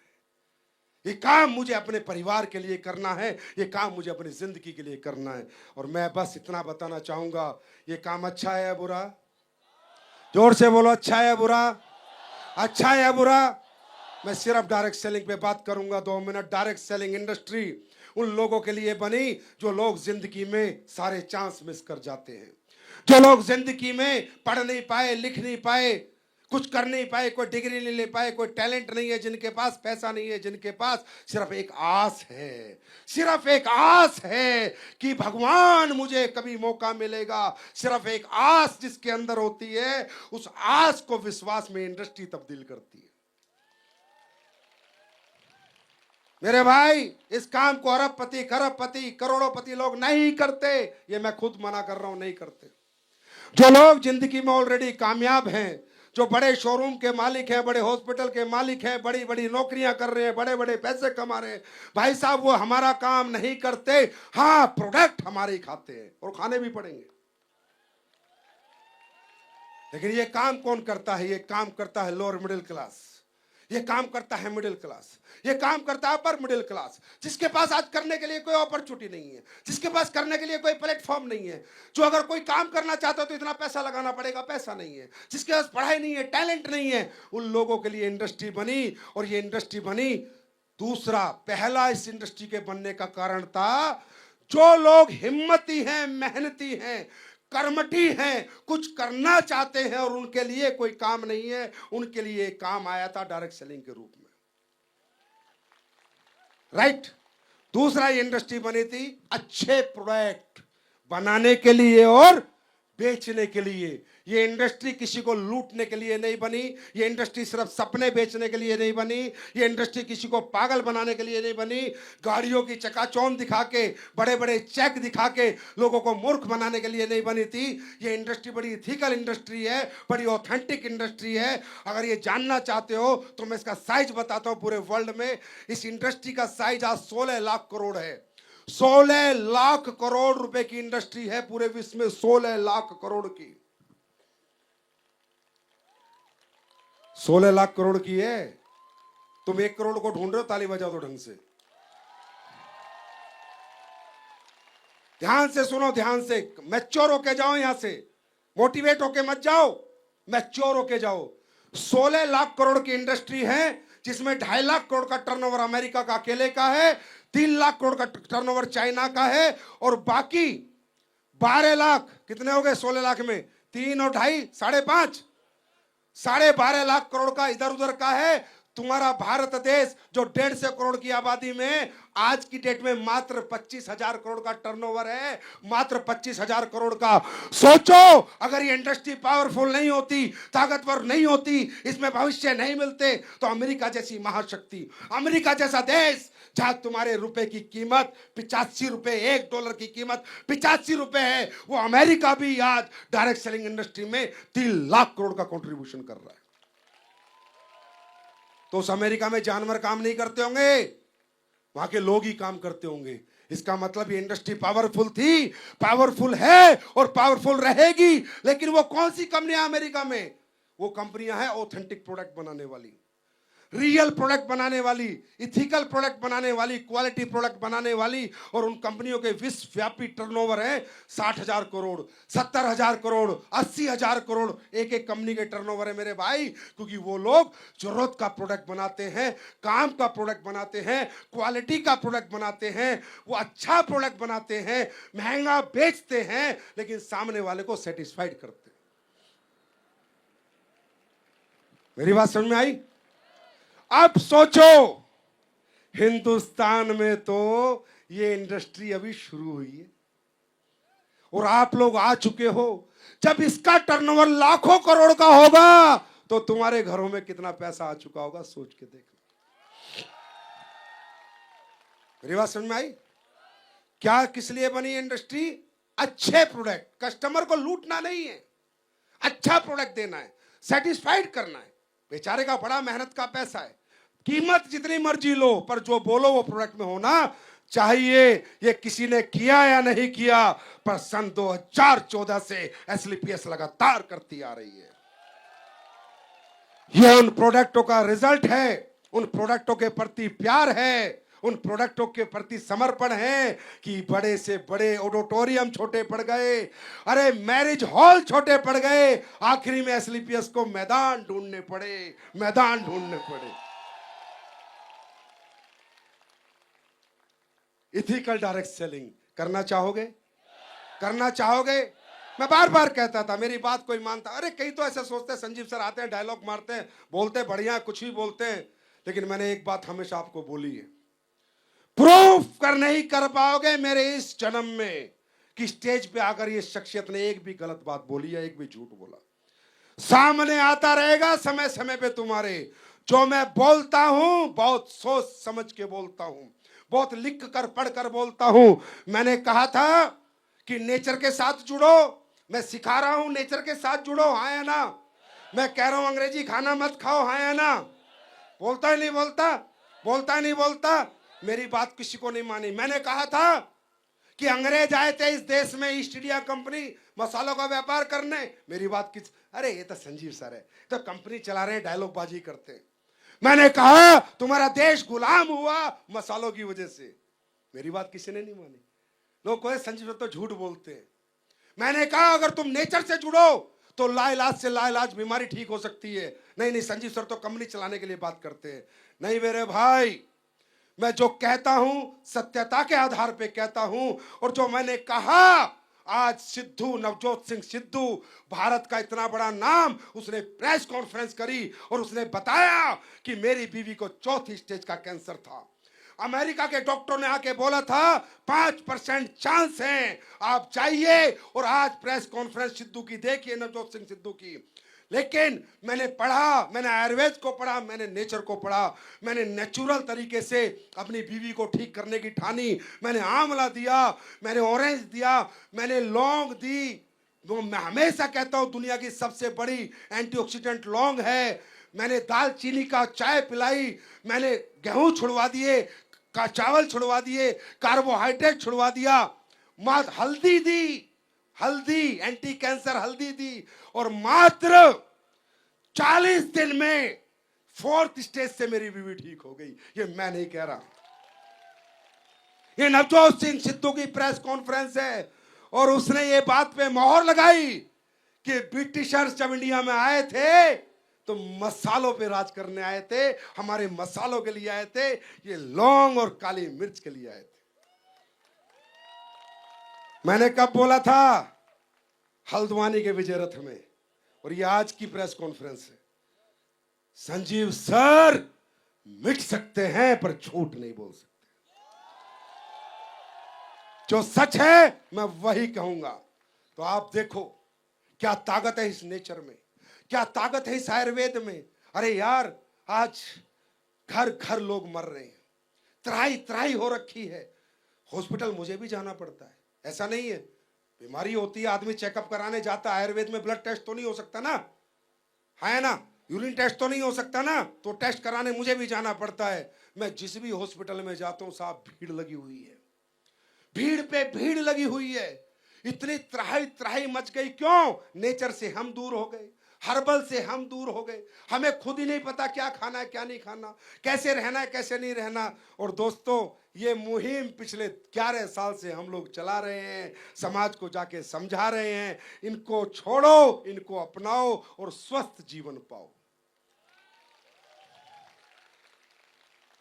ये काम मुझे अपने परिवार के लिए करना है, ये काम मुझे अपनी जिंदगी के लिए करना है। और मैं बस इतना बताना चाहूंगा, ये काम अच्छा है या बुरा? जोर से बोलो, अच्छा है या बुरा? अच्छा है या बुरा? मैं सिर्फ डायरेक्ट सेलिंग पे बात करूंगा 2 मिनट। डायरेक्ट सेलिंग इंडस्ट्री उन लोगों के लिए बनी जो लोग जिंदगी में सारे चांस मिस कर जाते हैं, जो लोग जिंदगी में पढ़ नहीं पाए, लिख नहीं पाए, कुछ कर नहीं पाए, कोई डिग्री नहीं ले पाए, कोई टैलेंट नहीं है, जिनके पास पैसा नहीं है, जिनके पास सिर्फ एक आस है, सिर्फ एक आस है कि भगवान मुझे कभी मौका मिलेगा। सिर्फ एक आस जिसके अंदर होती है, उस आस को विश्वास में इंडस्ट्री तब्दील करती है। मेरे भाई, इस काम को अरबपति, खरबपति, करोड़ोंपति लोग नहीं करते। ये मैं खुद मना कर रहा हूं, नहीं करते। जो लोग जिंदगी में ऑलरेडी कामयाब हैं, जो बड़े शोरूम के मालिक हैं, बड़े हॉस्पिटल के मालिक हैं, बड़ी बड़ी नौकरियां कर रहे हैं, बड़े बड़े पैसे कमा रहे हैं, भाई साहब वो हमारा काम नहीं करते। हाँ, प्रोडक्ट हमारे ही खाते हैं और खाने भी पड़ेंगे। लेकिन ये काम कौन करता है? ये काम करता है लोअर मिडिल क्लास, ये काम करता है मिडिल क्लास, ये काम करता है अपर मिडिल क्लास, जिसके पास आज करने के लिए कोई अपॉर्चुनिटी नहीं है, जिसके पास करने के लिए कोई प्लेटफॉर्म नहीं है, जो अगर कोई काम करना चाहता हो तो इतना पैसा लगाना पड़ेगा, पैसा नहीं है, जिसके पास पढ़ाई नहीं है, टैलेंट नहीं है, उन लोगों के लिए इंडस्ट्री बनी। और ये इंडस्ट्री बनी, दूसरा पहला इस इंडस्ट्री के बनने का कारण था, जो लोग हिम्मती हैं, मेहनती हैं, कर्मठी हैं, कुछ करना चाहते हैं और उनके लिए कोई काम नहीं है, उनके लिए काम आया था डायरेक्ट सेलिंग के रूप में। राइट। दूसरा ये इंडस्ट्री बनी थी अच्छे प्रोडक्ट बनाने के लिए और बेचने के लिए। ये इंडस्ट्री किसी को लूटने के लिए नहीं बनी, ये इंडस्ट्री सिर्फ सपने बेचने के लिए नहीं बनी, ये इंडस्ट्री किसी को पागल बनाने के लिए नहीं बनी, गाड़ियों की चकाचौंध दिखा के, बड़े बड़े चेक दिखा के लोगों को मूर्ख बनाने के लिए नहीं बनी थी। ये इंडस्ट्री बड़ी इथिकल इंडस्ट्री है, बड़ी ऑथेंटिक इंडस्ट्री है। अगर ये जानना चाहते हो तो मैं इसका साइज बताता हूं। पूरे वर्ल्ड में इस इंडस्ट्री का साइज आज 16 लाख करोड़ है। 16 लाख करोड़ रुपए की इंडस्ट्री है पूरे विश्व में, 16 लाख करोड़ की, 16 लाख करोड़ की है। तुम 1 करोड़ को ढूंढ रहे हो, ताली बजाओ तो ढंग से। ध्यान से सुनो, ध्यान से, मैच्योर होके जाओ, यहां से मोटिवेट होके मत जाओ, मैच्योर होके जाओ। 16 लाख करोड़ की इंडस्ट्री है, जिसमें 2.5 लाख करोड़ का टर्नओवर अमेरिका का अकेले का है, 3 लाख करोड़ का टर्नओवर चाइना का है, और बाकी 12 लाख, कितने हो गए 16 लाख में? 3 और 2.5, 5.5, 12.5 लाख करोड़ का इधर उधर का है। तुम्हारा भारत देश जो 150 करोड़ की आबादी में आज की डेट में मात्र 25,000 करोड़ का टर्नओवर है, मात्र 25,000 करोड़ का। सोचो, अगर ये इंडस्ट्री पावरफुल नहीं होती, ताकतवर नहीं होती, इसमें भविष्य नहीं मिलते, तो अमेरिका जैसी महाशक्ति, अमेरिका जैसा देश जहां तुम्हारे रुपए की कीमत 85 रुपए, $1 की कीमत 85 रुपए है, वो अमेरिका भी आज डायरेक्ट सेलिंग इंडस्ट्री में 3 लाख करोड़ का कंट्रीब्यूशन कर रहा है। तो उस अमेरिका में जानवर काम नहीं करते होंगे, वहां के लोग ही काम करते होंगे। इसका मतलब ये इंडस्ट्री पावरफुल थी, पावरफुल है और पावरफुल रहेगी। लेकिन वो कौन सी कंपनियां अमेरिका में? वो कंपनियां हैं ऑथेंटिक प्रोडक्ट बनाने वाली, रियल प्रोडक्ट बनाने वाली, इथिकल प्रोडक्ट बनाने वाली, क्वालिटी प्रोडक्ट बनाने वाली। और उन कंपनियों के विश्वव्यापी टर्नओवर है 60,000 करोड़, 70,000 करोड़, 80,000 करोड़, एक एक कंपनी के टर्नओवर है मेरे भाई। क्योंकि वो लोग जरूरत का प्रोडक्ट बनाते हैं, काम का प्रोडक्ट बनाते हैं, क्वालिटी का प्रोडक्ट बनाते हैं, वो अच्छा प्रोडक्ट बनाते हैं, महंगा बेचते हैं, लेकिन सामने वाले को सेटिस्फाइड करते हैं। मेरी बात समझ में आई? अब सोचो, हिंदुस्तान में तो ये इंडस्ट्री अभी शुरू हुई है और आप लोग आ चुके हो। जब इसका टर्नओवर लाखों करोड़ का होगा तो तुम्हारे घरों में कितना पैसा आ चुका होगा, सोच के देखो। मेरी बात समझ में आई? क्या, किस लिए बनी इंडस्ट्री? अच्छे प्रोडक्ट, कस्टमर को लूटना नहीं है, अच्छा प्रोडक्ट देना है, सेटिस्फाइड करना है। बेचारे का बड़ा मेहनत का पैसा है, कीमत जितनी मर्जी लो, पर जो बोलो वो प्रोडक्ट में होना चाहिए। ये किसी ने किया या नहीं किया, पर सन 2014 से एसलीपीएस लगातार करती आ रही है। ये उन प्रोडक्टों का रिजल्ट है, उन प्रोडक्टों के प्रति प्यार है, उन प्रोडक्टों के प्रति समर्पण है कि बड़े से बड़े ऑडिटोरियम छोटे पड़ गए, अरे मैरिज हॉल छोटे पड़ गए, आखिरी में एसलीपीएस को मैदान ढूंढने पड़े। इथिकल डायरेक्ट सेलिंग करना चाहोगे? मैं बार बार कहता था, मेरी बात कोई मानता, अरे कई तो ऐसे सोचते हैं संजीव सर आते हैं डायलॉग मारते हैं, बोलते बढ़िया, कुछ भी बोलते हैं, लेकिन मैंने एक बात हमेशा आपको बोली है, प्रूफ कर नहीं कर पाओगे मेरे इस जन्म में कि स्टेज पे आकर ये शख्सियत ने एक भी गलत बात बोली या एक भी झूठ बोला। सामने आता रहेगा समय समय पे तुम्हारे। जो मैं बोलता हूं बहुत सोच समझ के बोलता हूं, बहुत लिख कर पढ़ कर बोलता हूं। मैंने कहा था कि नेचर के साथ जुड़ो, मैं सिखा रहा हूं नेचर के साथ जुड़ो, हाँ या ना? मैं कह रहा हूं अंग्रेजी खाना मत खाओ, हाँ या ना? बोलता है नहीं बोलता? मेरी बात किसी को नहीं मानी। मैंने कहा था कि अंग्रेज आए थे इस देश में ईस्ट इंडिया कंपनी मसालों का व्यापार करने, मेरी बात किस, अरे ये तो संजीव सर है, तो कंपनी चला रहे हैं, डायलॉग बाजी करते हैं। मैंने कहा तुम्हारा देश गुलाम हुआ मसालों की वजह से, मेरी बात किसी ने नहीं मानी। लोग कहे संजीव सर तो झूठ बोलते हैं। मैंने कहा अगर तुम नेचर से जुड़ो तो लाइलाज से लाइलाज बीमारी ठीक हो सकती है। नहीं संजीव सर तो कंपनी चलाने के लिए बात करते हैं। नहीं मेरे भाई, मैं जो कहता हूं सत्यता के आधार पे कहता हूं, और जो मैंने कहा आज सिद्धू, नवजोत सिंह सिद्धू, भारत का इतना बड़ा नाम, उसने प्रेस कॉन्फ्रेंस करी और उसने बताया कि मेरी बीवी को 4थी स्टेज का कैंसर था। अमेरिका के डॉक्टर ने आके बोला था 5% चांस है, आप जाइए। और आज प्रेस कॉन्फ्रेंस सिद्धू की देखिए, नवजोत सिंह सिद्धू की। लेकिन मैंने पढ़ा, मैंने आयुर्वेद को पढ़ा, मैंने नेचर को पढ़ा, मैंने नेचुरल तरीके से अपनी बीवी को ठीक करने की ठानी। मैंने आंवला दिया, मैंने ऑरेंज दिया, मैंने लौंग दी। मैं हमेशा कहता हूं दुनिया की सबसे बड़ी एंटीऑक्सीडेंट लौंग है। मैंने दालचीनी का चाय पिलाई, मैंने गेहूं छुड़वा दिए, का चावल छुड़वा दिए, कार्बोहाइड्रेट छुड़वा दिया, हल्दी दी, हल्दी एंटी कैंसर हल्दी दी, और मात्र 40 दिन में 4th स्टेज से मेरी बीवी ठीक हो गई। ये मैं नहीं कह रहा, ये नवजोत सिंह सिद्धू की प्रेस कॉन्फ्रेंस है। और उसने ये बात पे मोहर लगाई कि ब्रिटिशर्स जब इंडिया में आए थे तो मसालों पे राज करने आए थे, हमारे मसालों के लिए आए थे, ये लौंग और काली मिर्च के लिए आए थे। मैंने कब बोला था? हल्द्वानी के विजय रथ में, और ये आज की प्रेस कॉन्फ्रेंस है। संजीव सर मिट सकते हैं पर झूठ नहीं बोल सकते। जो सच है मैं वही कहूंगा। तो आप देखो क्या ताकत है इस नेचर में, क्या ताकत है इस आयुर्वेद में। अरे यार आज घर घर लोग मर रहे हैं, त्राही त्राही हो रखी है। हॉस्पिटल मुझे भी जाना पड़ता है, ऐसा नहीं है, बीमारी होती है आदमी चेकअप कराने जाता है। आयुर्वेद में ब्लड टेस्ट तो नहीं हो सकता ना, है ना, यूरिन टेस्ट तो नहीं हो सकता ना, तो टेस्ट कराने मुझे भी जाना पड़ता है। मैं जिस भी हॉस्पिटल में जाता हूं साहब भीड़ लगी हुई है, भीड़ पे भीड़ लगी हुई है। इतनी त्राही त्राही मच गई, क्यों? नेचर से हम दूर हो गए, हर्बल से हम दूर हो गए। हमें खुद ही नहीं पता क्या खाना है क्या नहीं खाना, कैसे रहना है कैसे नहीं रहना। और दोस्तों ये मुहिम पिछले 11 साल से हम लोग चला रहे हैं, समाज को जाके समझा रहे हैं, इनको छोड़ो, इनको अपनाओ और स्वस्थ जीवन पाओ।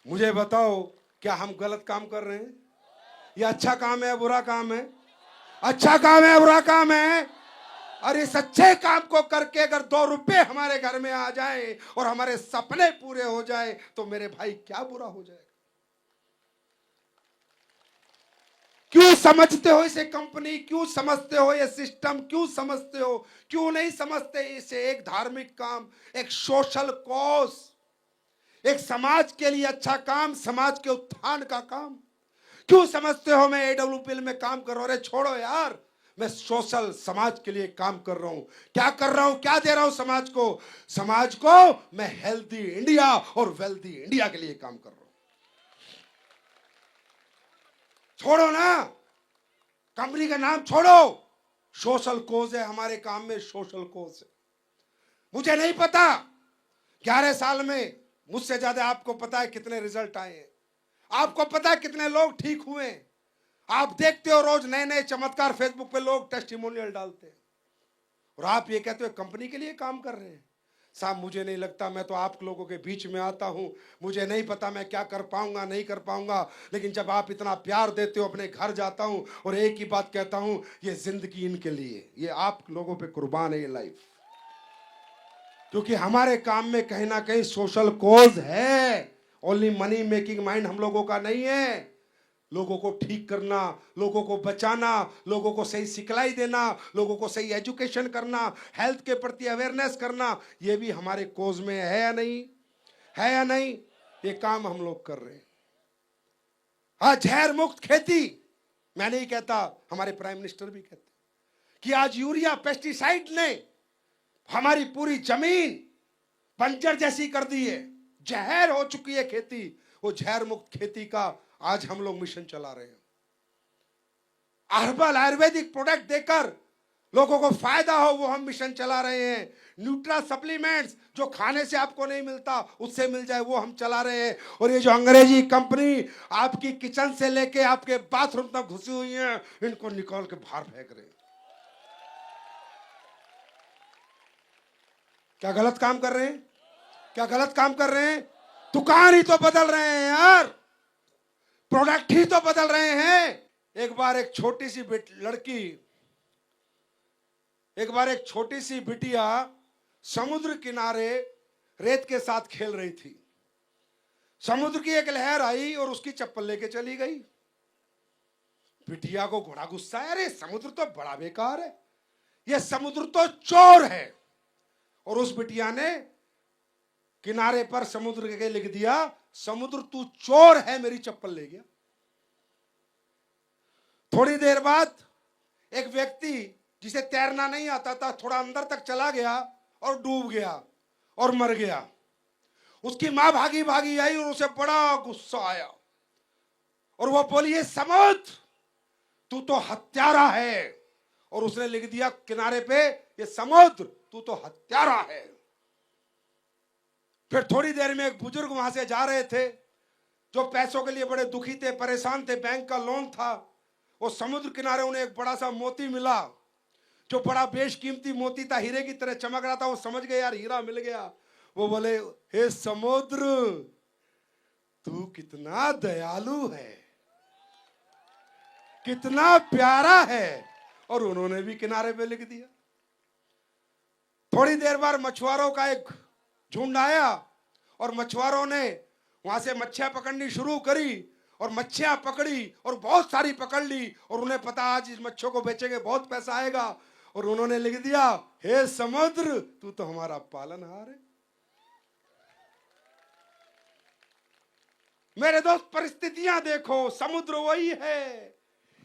मुझे बताओ क्या हम गलत काम कर रहे हैं? ये अच्छा काम है बुरा काम है? अच्छा काम है बुरा काम है? और इस अच्छे काम को करके अगर 2 रुपए हमारे घर में आ जाए और हमारे सपने पूरे हो जाए तो मेरे भाई क्या बुरा हो जाएगा? क्यों समझते हो इसे कंपनी, क्यों समझते हो ये सिस्टम, क्यों समझते हो, क्यों नहीं समझते इसे एक धार्मिक काम, एक सोशल कॉज, एक समाज के लिए अच्छा काम, समाज के उत्थान का काम क्यों समझते हो? मैं AWPL में काम कर रहा हूं, अरे छोड़ो यार, मैं सोशल समाज के लिए काम कर रहा हूं। क्या कर रहा हूं, क्या दे रहा हूं समाज को? समाज को मैं हेल्दी इंडिया और वेल्दी इंडिया के लिए काम कर रहा हूं। छोड़ो ना, कंपनी का नाम छोड़ो, सोशल कोज है हमारे काम में, सोशल कोज है। मुझे नहीं पता 11 साल में मुझसे ज्यादा आपको पता है कितने रिजल्ट आए हैं। आपको पता है कितने लोग ठीक हुए? आप देखते हो रोज नए नए चमत्कार, फेसबुक पे लोग टेस्टिमोनियल डालते हैं, और आप ये कहते हो कंपनी के लिए काम कर रहे हैं। साहब मुझे नहीं लगता, मैं तो आप लोगों के बीच में आता हूं, मुझे नहीं पता मैं क्या कर पाऊंगा नहीं कर पाऊंगा, लेकिन जब आप इतना प्यार देते हो अपने घर जाता हूं और एक ही बात कहता हूं, ये जिंदगी इनके लिए, ये आप लोगों पे कुर्बान है ये लाइफ। क्योंकि हमारे काम में कहीं ना कहीं सोशल कॉज है, ओनली मनी मेकिंग माइंड हम लोगों का नहीं है। लोगों को ठीक करना, लोगों को बचाना, लोगों को सही सिखलाई देना, लोगों को सही एजुकेशन करना, हेल्थ के प्रति अवेयरनेस करना, ये भी हमारे कोज में है या नहीं? है या नहीं? ये काम हम लोग कर रहे हैं। हाँ, जहर मुक्त खेती, मैं नहीं कहता, हमारे प्राइम मिनिस्टर भी कहते कि आज यूरिया पेस्टिसाइड ने हमारी पूरी जमीन बंजर जैसी कर दी है, जहर हो चुकी है खेती। वो जहर मुक्त खेती का आज हम लोग मिशन चला रहे हैं। हर्बल आयुर्वेदिक प्रोडक्ट देकर लोगों को फायदा हो, वो हम मिशन चला रहे हैं। न्यूट्रा सप्लीमेंट्स जो खाने से आपको नहीं मिलता उससे मिल जाए, वो हम चला रहे हैं। और ये जो अंग्रेजी कंपनी आपकी किचन से लेके आपके बाथरूम तक घुसी हुई है, इनको निकाल के बाहर फेंक रहे हैं। क्या गलत काम कर रहे हैं? क्या गलत काम कर रहे हैं? दुकान ही तो बदल रहे हैं यार, प्रोडक्ट ही तो बदल रहे हैं। एक बार एक छोटी सी बिटिया समुद्र किनारे रेत के साथ खेल रही थी। समुद्र की एक लहर आई और उसकी चप्पल लेके चली गई। बिटिया को बड़ा गुस्सा है, अरे समुद्र तो बड़ा बेकार है, ये समुद्र तो चोर है। और उस बिटिया ने किनारे पर समुद्र के लिख दिया, समुद्र तू चोर है, मेरी चप्पल ले गया। थोड़ी देर बाद एक व्यक्ति जिसे तैरना नहीं आता था थोड़ा अंदर तक चला गया और डूब गया और मर गया। उसकी मां भागी भागी आई और उसे बड़ा गुस्सा आया और वो बोली, ये समुद्र तू तो हत्यारा है। और उसने लिख दिया किनारे पे, ये समुद्र तू तो हत्यारा है। फिर थोड़ी देर में एक बुजुर्ग वहां से जा रहे थे जो पैसों के लिए बड़े दुखी थे, परेशान थे, बैंक का लोन था। वो समुद्र किनारे उन्हें एक बड़ा सा मोती मिला जो बड़ा बेशकीमती मोती था, हीरे की तरह चमक रहा था। वो समझ गए यार हीरा मिल गया। वो बोले, हे समुद्र तू कितना दयालु है, कितना प्यारा है। और उन्होंने भी किनारे पे लिख दिया। थोड़ी देर बाद मछुआरों का एक झुंड आया और मछुआरों ने वहां से मच्छियां पकड़नी शुरू करी और मच्छियां पकड़ी और बहुत सारी पकड़ ली। और उन्हें पता आज इस मच्छियों को बेचेंगे बहुत पैसा आएगा। और उन्होंने लिख दिया, हे समुद्र तू तो हमारा पालनहार है। मेरे दोस्त परिस्थितियां देखो, समुद्र वही है।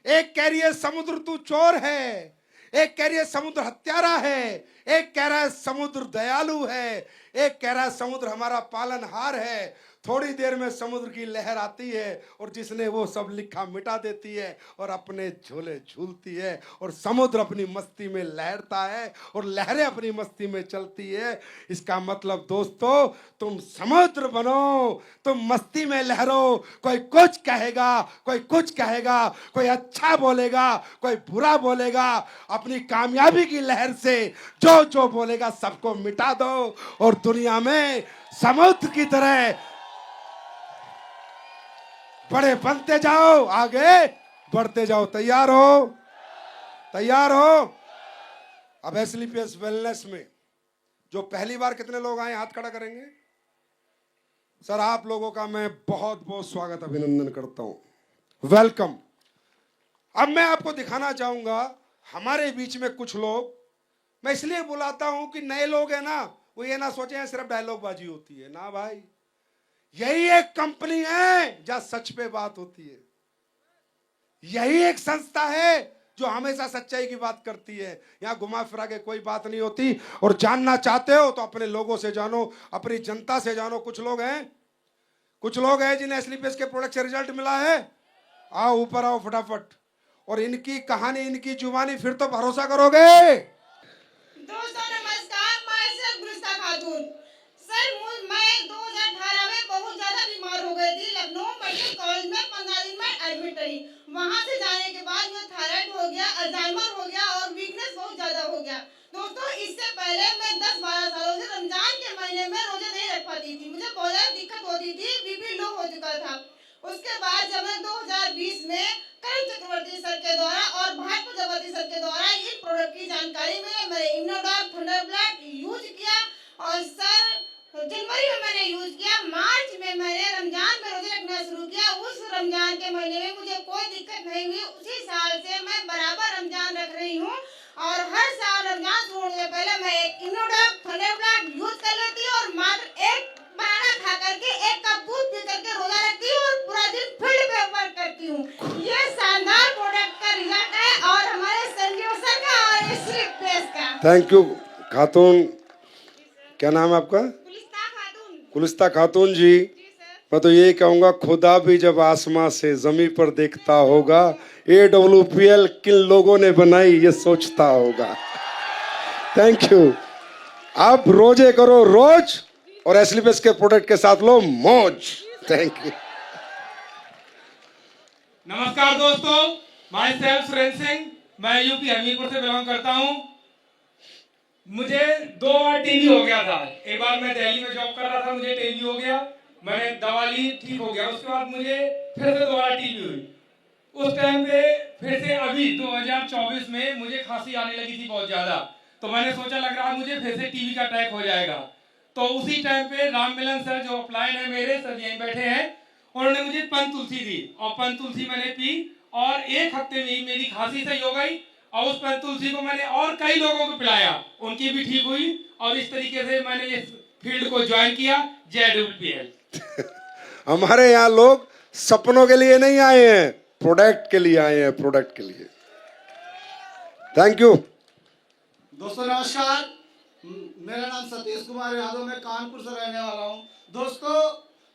एक कह रही है समुद्र तू चोर है, एक कह रही है समुद्र हत्यारा है, एक कह रहा है समुद्र दयालु है, एक कह रहा है समुद्र हमारा पालनहार है। थोड़ी देर में समुद्र की लहर आती है और जिसने वो सब लिखा मिटा देती है और अपने झोले झूलती है। और समुद्र अपनी मस्ती में लहरता है और लहरें अपनी मस्ती में चलती है। इसका मतलब दोस्तों, तुम समुद्र बनो, तुम मस्ती में लहरो। कोई कुछ कहेगा, कोई कुछ कहेगा, कोई अच्छा बोलेगा, कोई बुरा बोलेगा, अपनी कामयाबी की लहर से जो जो बोलेगा सबको मिटा दो और दुनिया में समुद्र की तरह बड़े बनते जाओ, आगे बढ़ते जाओ। तैयार हो? तैयार हो? अब एसलीपीएस वेलनेस में जो पहली बार कितने लोग आए, हाथ खड़ा करेंगे। सर आप लोगों का मैं बहुत बहुत स्वागत अभिनंदन करता हूं, वेलकम। अब मैं आपको दिखाना चाहूंगा हमारे बीच में कुछ लोग, मैं इसलिए बुलाता हूं कि नए लोग हैं ना, वो ये ना सोचे सिर्फ डायलॉग बाजी होती है ना भाई। यही एक कंपनी है जहां सच पे बात होती है, यही एक संस्था है जो हमेशा सच्चाई की बात करती है। यहां घुमा फिरा के कोई बात नहीं होती। और जानना चाहते हो तो अपने लोगों से जानो, अपनी जनता से जानो। कुछ लोग हैं जिन्हें एसलीपीएस के प्रोडक्ट से रिजल्ट मिला है। आओ ऊपर आओ फटाफट, और इनकी कहानी, इनकी जुबानी, फिर तो भरोसा करोगे। दोस्तों नमस्कार, मैं सर गुलिस्ता खातून। सर मैं 2018 में बहुत ज्यादा बीमार हो गई थी, Lucknow medical college thank you खातून, क्या नाम है आपका? गुलिस्ता खातून। गुलिस्ता खातून जी। जी सर। मैं तो यही कहूँगा, खुदा भी जब आसमां से जमीन पर देखता होगा, AWPL किन लोगों ने बनाई ये सोचता होगा। Thank you. आप रोजे करो रोज और एस्लीपेस के प्रोडक्ट के साथ लो मौज। Thank you. नमस्कार दोस्तों, माई सेल्फ सुरेंद्र सिंह, मैं यूपी हमीरपुर से बिलोंग करता हूं। मुझे 2 बार टीबी हो गया था। एक बार मैं दिल्ली में जॉब कर रहा था, मुझे टीबी हो गया, मैंने दवा ली, ठीक हो गया। उसके बाद मुझे फिर से दोबारा टीबी हुई। उस टाइम पे फिर से अभी 2024 में मुझे खांसी आने लगी थी बहुत ज्यादा, तो मैंने सोचा लग रहा मुझे फिर से टीबी का अटैक हो जाएगा। तो उसी टाइम पे राम मिलन सर जो अपलाइन है मेरे सर, यहीं बैठे हैं, उन्होंने मुझे पन तुलसी दी और पन तुलसी मैंने पी और 1 हफ्ते में ही मेरी खांसी सही हो गई। और उस पन तुलसी को मैंने और कई लोगों को पिलाया, उनकी भी ठीक हुई। और इस तरीके से मैंने इस फील्ड को ज्वाइन किया। JWPL। हमारे यहाँ लोग सपनों के लिए नहीं आए हैं, प्रोडक्ट के लिए आए हैं, प्रोडक्ट के लिए। Thank you. दोस्तों नमस्कार, मेरा नाम सतीश कुमार यादव, मैं कानपुर से रहने वाला हूँ। दोस्तों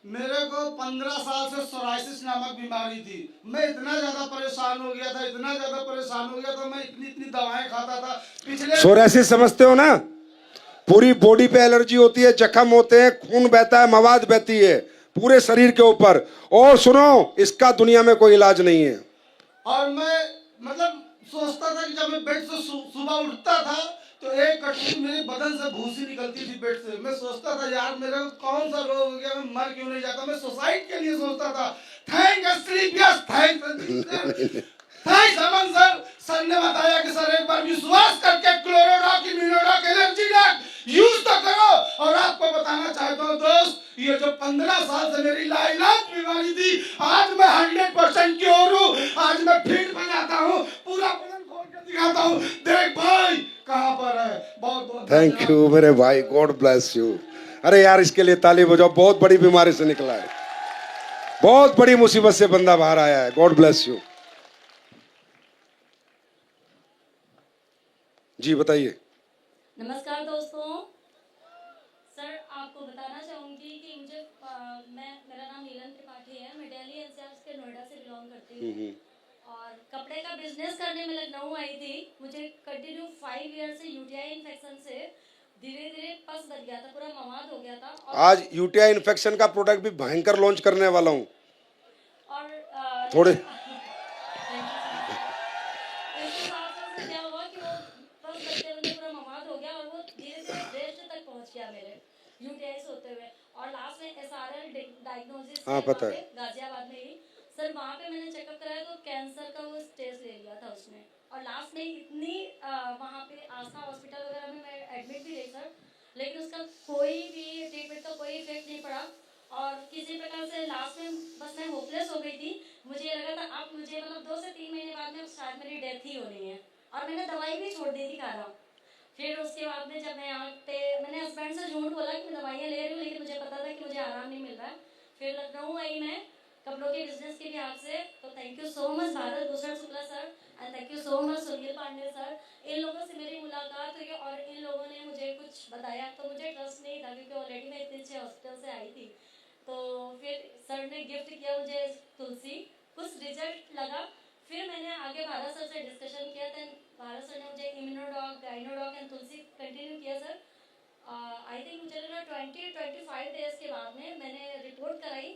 मेरे को 15 साल से सोराइसिस नामक बीमारी थी। मैं इतना ज्यादा परेशान हो गया था, इतना ज्यादा परेशान हो गया था, मैं इतनी इतनी दवाएं खाता था। पिछले सोराइसिस समझते हो ना? पूरी बॉडी पे एलर्जी होती है, जख्म होते हैं, खून बहता है, मवाद बहती है पूरे शरीर के ऊपर। और सुनो, इसका दुनिया में कोई इलाज नहीं है। और मैं मतलब सोचता था कि जब मैं बेड से सुबह उठता था तो एक कटोरी मेरे बदन से भूसी निकलती थी बेड से। मैं सोचता था यार मेरे को कौन सा रोग हो गया, मैं मर क्यों नहीं जाता। मैं सुसाइड के लिए सोचता था। थैंक स्लीपियस, थैंक्स अमन सर। सर ने बताया कि सर एक बार विश्वास करके क्लोरोडॉक, इम्यूनोडॉक, एलर्जी डॉक यूज तो करो। और आपको बताना चाहता हूँ दोस्त, ये जो 15 साल से मेरी लाइलाज बीमारी थी, आज मैं 100% क्योर हूँ। आज मैं फील्ड पे जाता हूँ, पूरा बदन खोल के दिखाता हूँ, देख भाई कहाँ पर है। बहुत बहुत थैंक यू मेरे भाई, गॉड ब्लेस यू। अरे यार, इसके लिए ताली बजाओ। बहुत बड़ी बीमारी से निकला है, बहुत बड़ी मुसीबत से बंदा बाहर आया है। God bless you. जी बताइए। नमस्कार दोस्तों, सर आपको बताना चाहूँगी कि मेरा नाम नीलम त्रिपाठी है। मैं दिल्ली एनसीआर के नोएडा से बिलोंग करती हूँ और कपड़े का बिजनेस करने में लखनऊ आई थी। मुझे कंटिन्यू 5 ईयर से यूटीआई इन्फेक्शन से धीरे धीरे पस बन गया था, पूरा मवाद हो गया था। और आज यूटीआई इन्फेक्शन का प्रोडक्ट भी भयंकर लॉन्च करने वाला हूँ। और थोड़े इसके साथ साथ क्या हुआ कि वो पस बनते बनते पूरा मवाद हो गया और वो धीरे धीरे ब्रेस्ट तक पहुंच गया मेरे यूटीआई होते हुए। और लास्ट में SRL डायग्नोसिस हाँ, पता है। गाजियाबाद में ही सर, वहाँ पे मैंने चेकअप कराया तो कैंसर का वो स्टेज ले लिया था उसने। और लास्ट में इतनी वहाँ पे आस्था हॉस्पिटल वगैरह में मैं एडमिट भी रही सर, लेकिन उसका कोई भी ट्रीटमेंट का कोई इफेक्ट नहीं पड़ा। और किसी प्रकार से लास्ट में बस मैं होपलेस हो गई थी। मुझे ये लगा था अब मुझे मतलब 2 से 3 महीने बाद में शायद मेरी डेथ ही होनी है। और मैंने दवाई भी छोड़ दी थी खाना। फिर उसके बाद में जब मैं यहाँ पे मैंने हस्बैंड से झूठ बोला कि मैं दवाइयाँ ले रही हूँ, लेकिन मुझे पता था कि मुझे आराम नहीं मिल रहा है। फिर लखनऊ आई मैं कपड़ों के बिजनेस के लिहाज से। तो thank you so much Bharat Bhushan Shukla sir and thank you so much Sunil Pandey sir. इन लोगों से मेरी मुलाकात हुई और इन लोगों ने मुझे कुछ बताया तो मुझे ट्रस्ट नहीं था, क्योंकि ऑलरेडी मैं इतने अच्छे हॉस्पिटल से आई थी। तो फिर सर ने गिफ्ट किया मुझे तुलसी, कुछ रिजल्ट लगा। फिर मैंने आगे भारत सर से डिस्कशन किया था। भारत सर ने मुझे इम्यूनोडॉक, गाइनोडॉक एंड तुलसी कंटिन्यू किया सर। आई थिंक मुझे लगा 20-25 डेज के बाद में मैंने रिपोर्ट कराई,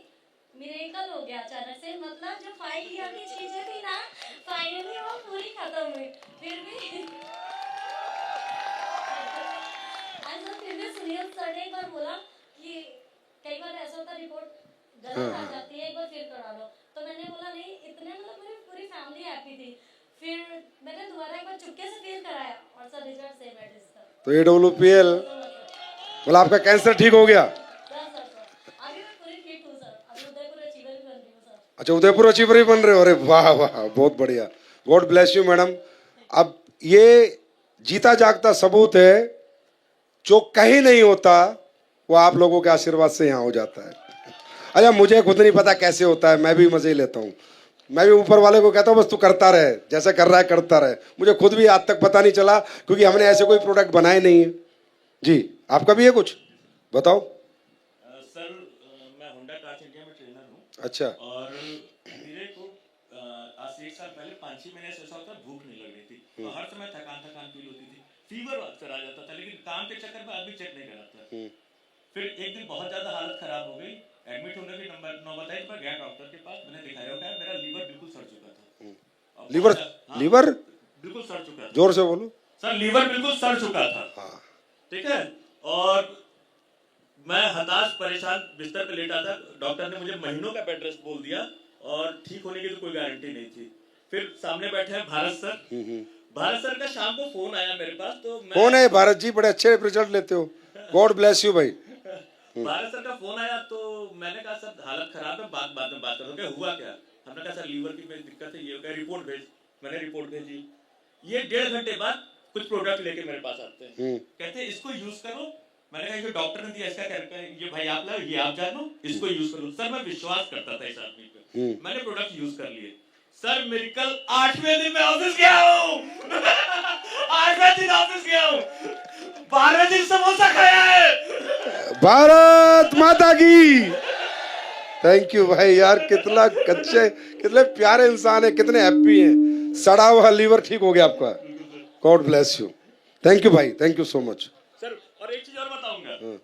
मिरेकल हो गया अचानक से। मतलब जो 5 ईयर की चीजें थी ना, फाइनली वो पूरी खत्म हुई। फिर भी सुनील सर ने एक बार बोला कि कई बार ऐसा होता रिपोर्ट गलत आ जाती है, एक बार फिर करा लो। तो मैंने बोला नहीं, इतने मतलब मेरी पूरी फैमिली हैप्पी थी। फिर मैंने दोबारा एक बार चुपके से फिर कराया और सर रिजल्ट सेम है इसका। तो AWPL बोला आपका कैंसर ठीक हो गया। अभी मैं पूरी फिट हूँ सर। अभी उदयपुर अचीवर भी बन रही हूँ सर। अच्छा, उदयपुर अचीवर ही बन रहे हो। अरे वाह वाह, बहुत बढ़िया। God bless you madam. अब ये जीता जागता सबूत है, जो कहीं नहीं होता वो आप लोगों के आशीर्वाद से यहाँ हो जाता है। अच्छा, मुझे खुद नहीं पता कैसे होता है, मैं भी मजे लेता हूँ। मैं भी ऊपर वाले को कहता हूँ बस तू करता रहे, जैसा कर रहा है करता रहे। मुझे खुद भी आज तक पता नहीं चला क्योंकि हमने ऐसे कोई प्रोडक्ट बनाए नहीं है। जी आपका भी है कुछ बताओ। सर मैं होंडा कार्स इंडिया में ट्रेनर हूँ। अच्छा। और मेरे को आज से 1 साल पहले 5-6 महीने से ऐसा होता भूख नहीं लग रही थी और हर समय थकान फील होती थी, फीवर अक्सर आ जाता था, लेकिन काम के चक्कर में आदमी चेक नहीं कराता। फिर एक दिन बहुत ज्यादा हालत खराब हो गई, एडमिट होने की नौबत आई तो मैं गया डॉक्टर के पास, मैंने दिखाया होगा मेरा लीवर बिल्कुल सड़ चुका था। लीवर लीवर बिल्कुल सड़ चुका था। जोर से बोलो सर लीवर बिल्कुल सड़ चुका था। ठीक है। और मैं हताश परेशान बिस्तर पे लेटा था, डॉक्टर ने मुझे महीनों का बेड रेस्ट बोल दिया और ठीक होने की तो कोई गारंटी नहीं थी। फिर सामने बैठे हैं भारत सर। भारत सर का शाम को फोन आया मेरे पास, तो मैं कौन है भारत जी? बड़े अच्छे रिजल्ट लेते हो, गॉड ब्लेस यू भाई। भारत सर का फोन आया तो मैंने कहा सर हालत खराब है, बाद में बात करोगे, हुआ क्या? हमने कहा सर लीवर की दिक्कत है, ये हो गया, रिपोर्ट भेज। मैंने रिपोर्ट भेजी। ये 1.5 घंटे बाद कुछ प्रोडक्ट लेके मेरे पास आते हैं, कहते हैं इसको यूज करो। मैंने कहा ये डॉक्टर ने दिया इसका क्या, ये भाई आप लाओ, ये आप जानो, इसको यूज करो। सर मैं विश्वास करता था इस आदमी पे, मैंने प्रोडक्ट यूज कर लिए। सर मेरी कल 8वें दिन में ऑफिस गया हूँ 8वें दिन ऑफिस गया हूँ, 12वें दिन समोसा खाया है। भारत माता की। थैंक यू भाई यार, कितना अच्छे कितने प्यारे इंसान है, कितने हैप्पी हैं। सड़ा हुआ लीवर ठीक हो गया आपका, God bless you. Thank you भाई, thank you so much. Sir और एक चीज और बताऊंगा।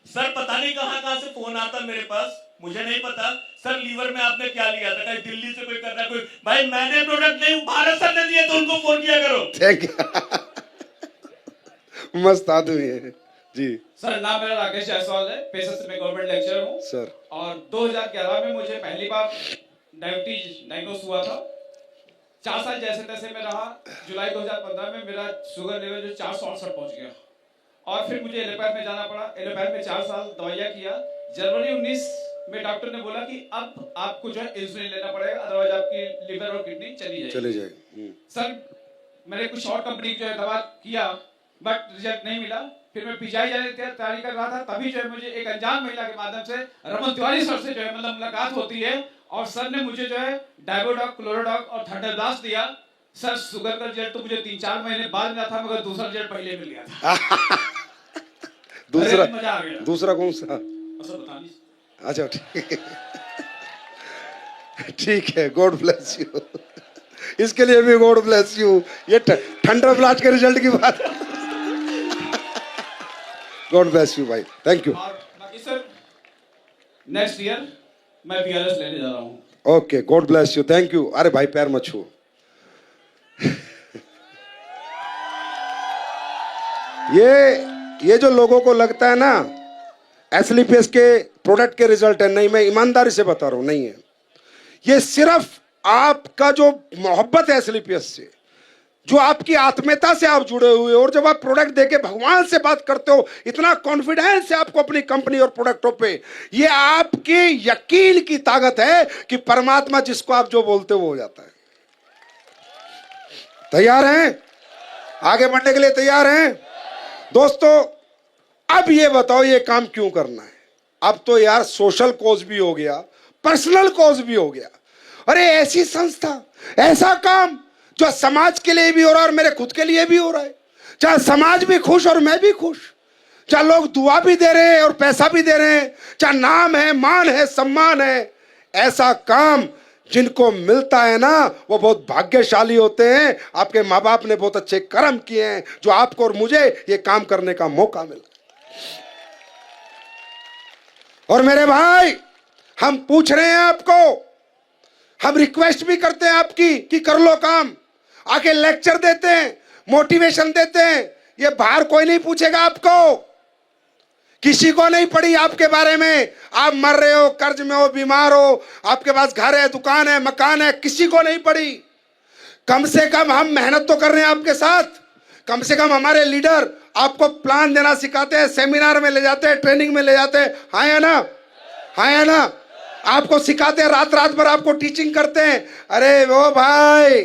सर पता नहीं कहां से फोन आता मेरे पास, मुझे नहीं पता। सर लीवर में आपने क्या लिया था, कहीं दिल्ली से कोई कर रहा है कोई, भाई मैंने प्रोडक्ट नहीं, भारत सर ने दिए तो उनको फोन किया करो। थैंक यू मस्त आदमी है जी। सर नाम मेरा राकेश जायसवाल है, पेशे से मैं गवर्नमेंट लेक्चरर हूँ सर। और 2011 में मुझे पहली बार डायबिटीज डायग्नोस हुआ था। 4 साल जैसे तैसे में रहा। जुलाई 2015 में मेरा शुगर लेवल जो 468 पहुंच गया और फिर मुझे एलोपैथ में जाना पड़ा। एलोपैथ में 4 साल दवाइयाँ किया। जनवरी 19 में डॉक्टर ने बोला कि अब आपको जो है इंसुलिन लेना पड़ेगा, अदरवाइज आपकी लिवर और किडनी चली जाएगी। सर मैंने कुछ और कंपनी जो है दवा किया बट रिजल्ट नहीं मिला। फिर मैं पीजीआई जाने की तैयारी कर रहा था, तभी जो है मुझे एक अनजान महिला के माध्यम से रमन तिवारी सर से जो है मतलब मुलाकात होती है और सर ने मुझे जो है डायबोडॉक, क्लोरोडॉक और थंडरब्लास्ट दिया। सर शुगर का रिजल्ट तो मुझे 3-4 महीने बाद मिला था, मगर दूसरा रिजल्ट पहले मिल गया था। दूसरा मजा आ गया। दूसरा कौन सा? सर बता नहीं। अच्छा ठीक है, गॉड ब्लेस यू। इसके लिए भी गॉड ब्लेस यू। ये थंडर ब्लास्ट के रिजल्ट की बात। गॉड ब्लेस यू भाई, थैंक यू। और बाकी सर नेक्स्ट ईयर मैं बीआरएस लेने जा रहा हूँ। Okay, God bless you, thank you. अरे भाई पैर मत छू। ये जो लोगों को लगता है ना एस्लीपियस के प्रोडक्ट के रिजल्ट है, नहीं, मैं ईमानदारी से बता रहा हूं, नहीं है। ये सिर्फ आपका जो मोहब्बत है एस्लीपियस से, जो आपकी आत्मीयता से आप जुड़े हुए हो, और जब आप प्रोडक्ट देके भगवान से बात करते हो, इतना कॉन्फिडेंस है आपको अपनी कंपनी और प्रोडक्टों पे, ये आपकी यकीन की ताकत है कि परमात्मा जिसको आप जो बोलते हो वो हो जाता है। तैयार हैं? आगे बढ़ने के लिए तैयार हैं दोस्तों? अब ये बताओ ये काम क्यों करना है? अब तो यार सोशल कॉज भी हो गया, पर्सनल कॉज भी हो गया। अरे ऐसी संस्था, ऐसा काम जो समाज के लिए भी हो रहा है और मेरे खुद के लिए भी हो रहा है, चाहे समाज भी खुश और मैं भी खुश, चाहे लोग दुआ भी दे रहे हैं और पैसा भी दे रहे हैं, चाहे नाम है, मान है, सम्मान है, ऐसा काम जिनको मिलता है ना वो बहुत भाग्यशाली होते हैं। आपके माँ बाप ने बहुत अच्छे कर्म किए हैं जो आपको और मुझे ये काम करने का मौका मिला। और मेरे भाई, हम पूछ रहे हैं आपको, हम रिक्वेस्ट भी करते हैं आपकी कि कर लो काम। आके लेक्चर देते हैं, मोटिवेशन देते हैं, ये बाहर कोई नहीं पूछेगा आपको, किसी को नहीं पड़ी आपके बारे में। आप मर रहे हो, कर्ज में हो, बीमार हो, आपके पास घर है, दुकान है, मकान है, किसी को नहीं पड़ी। कम से कम हम मेहनत तो कर रहे हैं आपके साथ। कम से कम हमारे लीडर आपको प्लान देना सिखाते हैं, सेमिनार में ले जाते हैं, ट्रेनिंग में ले जाते हैं, हाँ या ना? हाँ या ना? आपको सिखाते हैं, रात रात भर आपको टीचिंग करते हैं। अरे वो भाई,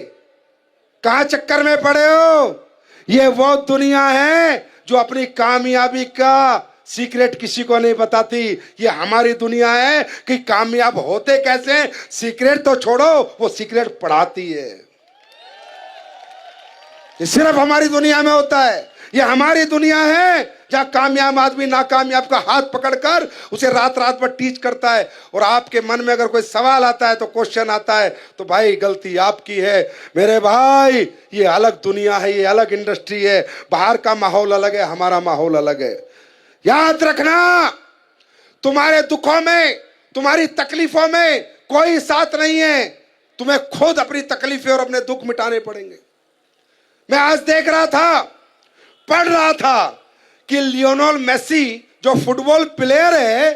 कहाँ चक्कर में पड़े हो? ये वो दुनिया है जो अपनी कामयाबी का सीक्रेट किसी को नहीं बताती। ये हमारी दुनिया है कि कामयाब होते कैसे। सीक्रेट तो छोड़ो, वो सीक्रेट पढ़ाती है। ये सिर्फ हमारी दुनिया में होता है। ये हमारी दुनिया है जहां कामयाब आदमी नाकामयाब का हाथ पकड़कर उसे रात रात भर टीच करता है। और आपके मन में अगर कोई सवाल आता है, तो क्वेश्चन आता है, तो भाई गलती आपकी है मेरे भाई। ये अलग दुनिया है, ये अलग इंडस्ट्री है। बाहर का माहौल अलग है, हमारा माहौल अलग है। याद रखना, तुम्हारे दुखों में, तुम्हारी तकलीफों में कोई साथ नहीं है। तुम्हें खुद अपनी तकलीफें और अपने दुख मिटाने पड़ेंगे। मैं आज देख रहा था, पढ़ रहा था कि लियोनेल मेसी जो फुटबॉल प्लेयर है,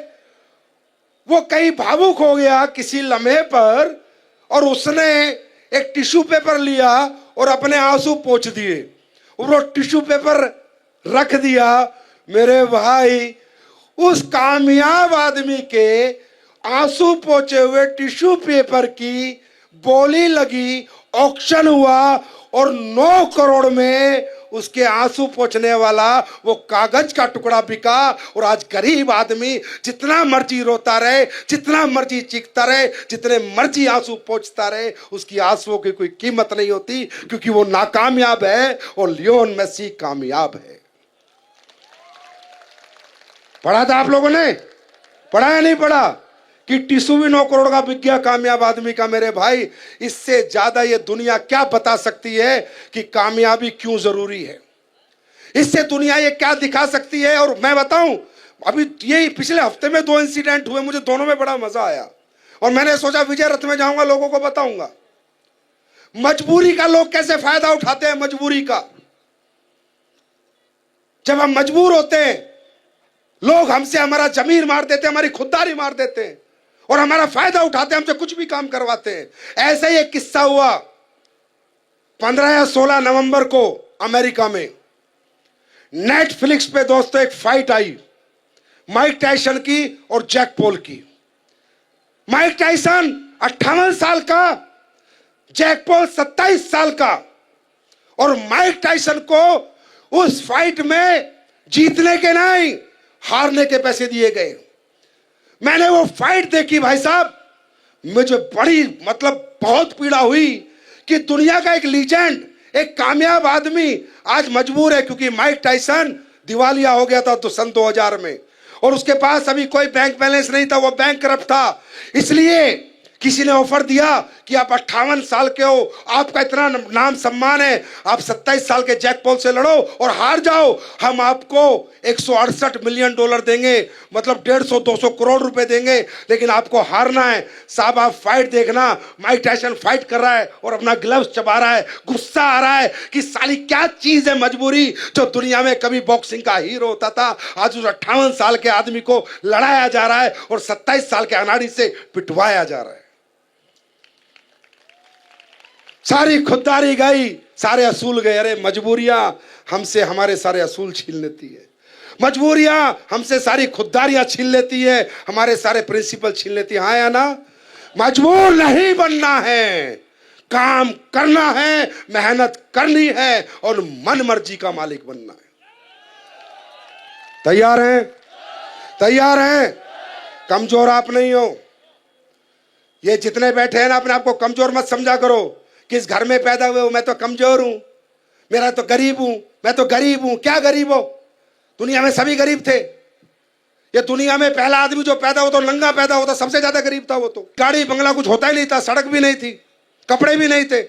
वो कहीं भावुक हो गया किसी लम्हे पर, और उसने एक टिश्यू पेपर लिया और अपने आंसू पोंछ दिए। और वो टिश्यू पेपर रख दिया। मेरे भाई, उस कामयाब आदमी के आंसू पोंछे हुए टिश्यू पेपर की बोली लगी, ऑक्शन हुआ, और 9 करोड़ में उसके आंसू पोंछने वाला वो कागज का टुकड़ा बिका। और आज गरीब आदमी जितना मर्जी रोता रहे, जितना मर्जी चीखता रहे, जितने मर्जी आंसू पोंछता रहे, उसकी आंसुओं की कोई कीमत नहीं होती, क्योंकि वो नाकामयाब है और लियोनेल मेसी कामयाब है। पढ़ा था आप लोगों ने? पढ़ा या नहीं पढ़ा कि टिश्यू भी 9 करोड़ का बिक गया कामयाब आदमी का। मेरे भाई, इससे ज्यादा ये दुनिया क्या बता सकती है कि कामयाबी क्यों जरूरी है? इससे दुनिया ये क्या दिखा सकती है? और मैं बताऊं, अभी यही पिछले हफ्ते में 2 इंसिडेंट हुए, मुझे दोनों में बड़ा मजा आया। और मैंने सोचा विजय रथ में जाऊंगा, लोगों को बताऊंगा मजबूरी का लोग कैसे फायदा उठाते हैं। मजबूरी का, जब हम मजबूर होते हैं, लोग हमसे हमारा जमीर मार देते हैं, हमारी खुददारी मार देते हैं, और हमारा फायदा उठाते हैं, हमसे कुछ भी काम करवाते हैं। ऐसा ही एक किस्सा हुआ 15 या 16 नवंबर को अमेरिका में। नेटफ्लिक्स पे दोस्तों एक फाइट आई, माइक टायसन की और जैक पॉल की। माइक टायसन 58 साल का, जैक पॉल 27 साल का। और माइक टायसन को उस फाइट में जीतने के नहीं, हारने के पैसे दिए गए। मैंने वो फाइट देखी भाई साहब, मुझे बड़ी बहुत पीड़ा हुई कि दुनिया का एक लीजेंड, एक कामयाब आदमी आज मजबूर है, क्योंकि माइक टायसन दिवालिया हो गया था तो सन 2000 में, और उसके पास अभी कोई बैंक बैलेंस नहीं था, वो बैंक करप्ट था। इसलिए किसी ने ऑफर दिया कि आप 58 साल के हो, आपका इतना नाम सम्मान है, आप 27 साल के जैक पॉल से लड़ो और हार जाओ, हम आपको 168 मिलियन डॉलर देंगे, मतलब 150-200 करोड़ रुपए देंगे, लेकिन आपको हारना है। साहब आप फाइट देखना, माइक टायसन फाइट कर रहा है और अपना ग्लव्स चबा रहा है, गुस्सा आ रहा है कि साली क्या चीज है मजबूरी। जो दुनिया में कभी बॉक्सिंग का हीरो होता था, आज उस 58 साल के आदमी को लड़ाया जा रहा है और 27 साल के अनाड़ी से पिटवाया जा रहा है। सारी खुददारी गई, सारे असूल गए। अरे मजबूरियां हमसे हमारे सारे असूल छीन लेती है, मजबूरियां हमसे सारी खुददारियां छीन लेती है, हमारे सारे प्रिंसिपल छीन लेती है। हाँ या ना? मजबूर नहीं बनना है, काम करना है, मेहनत करनी है और मन मर्जी का मालिक बनना है। तैयार हैं? तैयार हैं? कमजोर आप नहीं हो। ये जितने बैठे हैं ना, अपने आप को कमजोर मत समझा करो। किस घर में पैदा हुए हो, मैं तो कमजोर हूं, मेरा तो गरीब हूं, मैं तो गरीब हूं। क्या गरीब हो? दुनिया में सभी गरीब थे। ये दुनिया में पहला आदमी जो पैदा होता, नंगा पैदा होता, सबसे ज्यादा गरीब था वो तो। गाड़ी बंगला कुछ होता ही नहीं था, सड़क भी नहीं थी, कपड़े भी नहीं थे,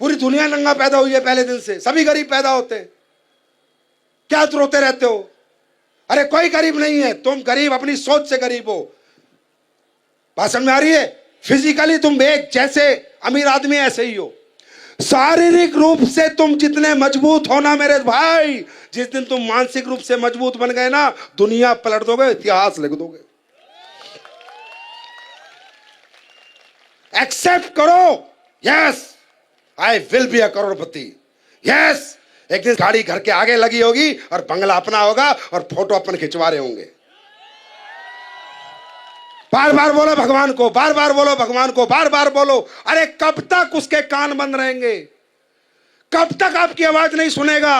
पूरी दुनिया नंगा पैदा हुई है पहले दिन से। सभी गरीब पैदा होते हैं। क्या रोते रहते हो? अरे कोई गरीब नहीं है, तुम गरीब अपनी सोच से गरीब हो। भाषण में आ रही है? फिजिकली तुम एक जैसे अमीर आदमी ऐसे ही हो, शारीरिक रूप से तुम जितने मजबूत हो ना मेरे भाई, जिस दिन तुम मानसिक रूप से मजबूत बन गए ना, दुनिया पलट दोगे, इतिहास लिख दोगे। एक्सेप्ट करो, yes I will be a Crorepati. Yes, एक दिन गाड़ी घर के आगे लगी होगी और बंगला अपना होगा और फोटो अपन खिंचवा रहे होंगे। बार बार बोलो भगवान को, बार बार बोलो भगवान को, बार बार बोलो। अरे कब तक उसके कान बंद रहेंगे? कब तक आपकी आवाज नहीं सुनेगा?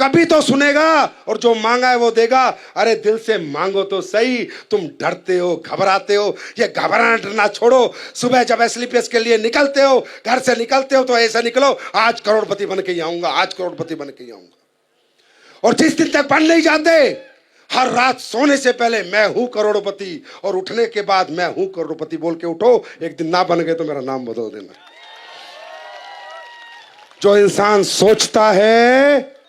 कभी तो सुनेगा और जो मांगा है वो देगा। अरे दिल से मांगो तो सही, तुम डरते हो, घबराते हो, ये घबराहट ना छोड़ो। सुबह जब एसएलपीएस के लिए निकलते हो, घर से निकलते हो तो ऐसा निकलो, आज करोड़पति बन के ही आऊंगा, आज करोड़पति बन के ही आऊंगा। और जिस दिन तक बन नहीं जाते, हर रात सोने से पहले मैं हूं करोड़पति और उठने के बाद मैं हूं करोड़पति बोल के उठो। एक दिन ना बन गए तो मेरा नाम बदल देना। जो इंसान सोचता है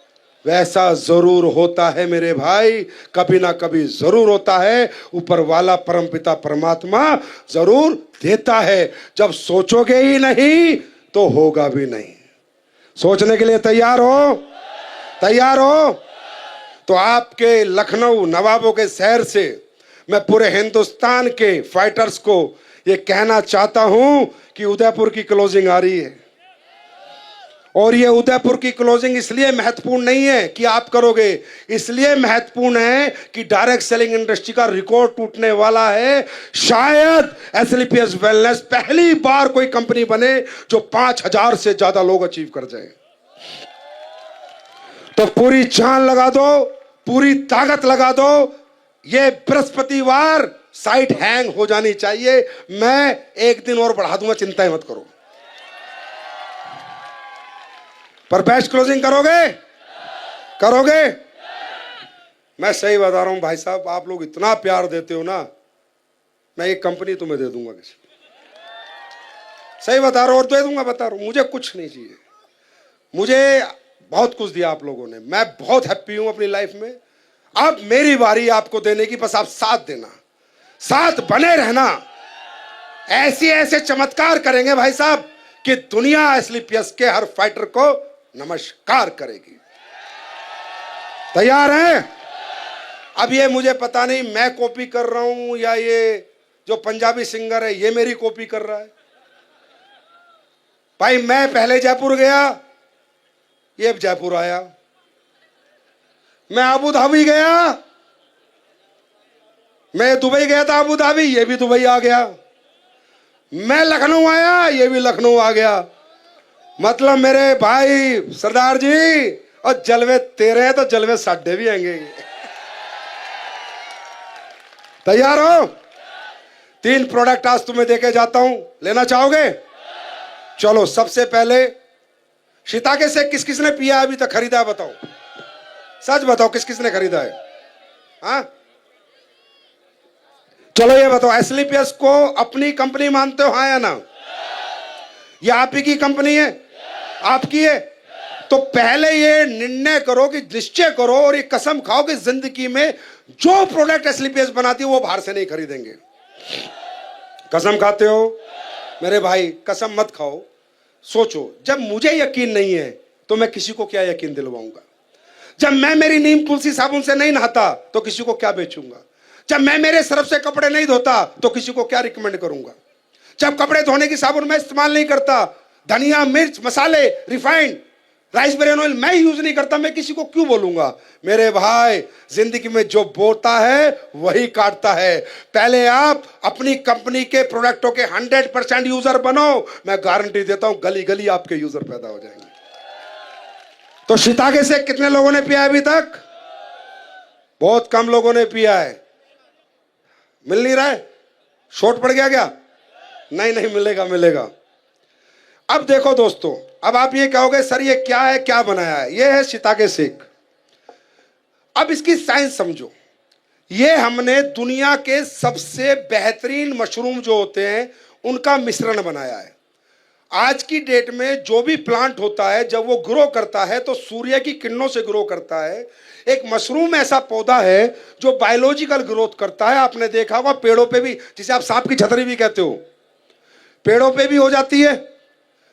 वैसा जरूर होता है मेरे भाई, कभी ना कभी जरूर होता है। ऊपर वाला परमपिता परमात्मा जरूर देता है। जब सोचोगे ही नहीं तो होगा भी नहीं। सोचने के लिए तैयार हो? तैयार हो? तो आपके लखनऊ नवाबों के शहर से मैं पूरे हिंदुस्तान के फाइटर्स को ये कहना चाहता हूं कि उदयपुर की क्लोजिंग आ रही है। और ये उदयपुर की क्लोजिंग इसलिए महत्वपूर्ण नहीं है कि आप करोगे, इसलिए महत्वपूर्ण है कि डायरेक्ट सेलिंग इंडस्ट्री का रिकॉर्ड टूटने वाला है। शायद एसएलपीएस वेलनेस पहली बार कोई कंपनी बने जो 5000 से ज्यादा लोग अचीव कर जाए। तो पूरी जान लगा दो, पूरी ताकत लगा दो। ये बृहस्पतिवार साइट हैंग हो जानी चाहिए। मैं एक दिन और बढ़ा दूंगा, चिंता मत करो। पर बैच क्लोजिंग करोगे? करोगे? मैं सही बता रहा हूं भाई साहब, आप लोग इतना प्यार देते हो ना, मैं एक कंपनी तुम्हें दे दूंगा किसी। सही बता रहा हूं और दे दूंगा, बता रहा हूं। मुझे कुछ नहीं चाहिए, मुझे बहुत कुछ दिया आप लोगों ने। मैं बहुत हैप्पी हूं अपनी लाइफ में। अब मेरी बारी आपको देने की, बस आप साथ देना, साथ बने रहना। ऐसे ऐसे चमत्कार करेंगे भाई साहब कि दुनिया एसएलपीएस के हर फाइटर को नमस्कार करेगी। तैयार हैं? अब ये मुझे पता नहीं मैं कॉपी कर रहा हूं या ये जो पंजाबी सिंगर है ये मेरी कॉपी कर रहा है। भाई मैं पहले जयपुर गया, ये जयपुर आया। मैं अबू धाबी गया, मैं दुबई गया था अबू धाबी, ये भी दुबई आ गया। मैं लखनऊ आया, ये भी लखनऊ आ गया। मतलब मेरे भाई सरदार जी, और जलवे तेरे हैं तो जलवे साढ़े भी आएंगे। तैयार हो? 3 प्रोडक्ट आज तुम्हें देके जाता हूं, लेना चाहोगे? चलो, सबसे पहले शिताके से किस किसने पिया अभी तक, खरीदा है? बताओ, सच बताओ, किस किसने खरीदा है? हाँ, चलो ये बताओ, एसएलपीएस को अपनी कंपनी मानते हो, हाँ या ना? ये आप ही की कंपनी है, आपकी है। तो पहले ये निर्णय करो कि निश्चय करो और ये कसम खाओ कि जिंदगी में जो प्रोडक्ट एसएलपीएस बनाती है वो बाहर से नहीं खरीदेंगे। कसम खाते हो मेरे भाई? कसम मत खाओ। सोचो, जब मुझे यकीन नहीं है तो मैं किसी को क्या यकीन दिलवाऊंगा? जब मैं मेरी नीम तुलसी साबुन से नहीं नहाता तो किसी को क्या बेचूंगा? जब मैं मेरे सरफ से कपड़े नहीं धोता तो किसी को क्या रिकमेंड करूंगा? जब कपड़े धोने की साबुन मैं इस्तेमाल नहीं करता, धनिया मिर्च मसाले रिफाइंड राइस ब्रेन ऑयल मैं यूज नहीं करता, मैं किसी को क्यों बोलूंगा? मेरे भाई, जिंदगी में जो बोता है वही काटता है। पहले आप अपनी कंपनी के प्रोडक्टों के 100% यूजर बनो, मैं गारंटी देता हूं गली गली आपके यूजर पैदा हो जाएंगे। तो शिताके से कितने लोगों ने पिया अभी तक? बहुत कम लोगों ने पिया है। मिल नहीं रहा है? शॉर्ट पड़ गया क्या? नहीं नहीं, मिलेगा मिलेगा। अब देखो दोस्तों, अब आप ये कहोगे सर ये क्या है, क्या बनाया है? ये है शिताके शेक। अब इसकी साइंस समझो। ये हमने दुनिया के सबसे बेहतरीन मशरूम जो होते हैं उनका मिश्रण बनाया है। आज की डेट में जो भी प्लांट होता है जब वो ग्रो करता है तो सूर्य की किरणों से ग्रो करता है। एक मशरूम ऐसा पौधा है जो बायोलॉजिकल ग्रोथ करता है। आपने देखा होगा पेड़ों पे भी, जिसे आप सांप की छतरी भी कहते हो, पेड़ों पे भी हो जाती है,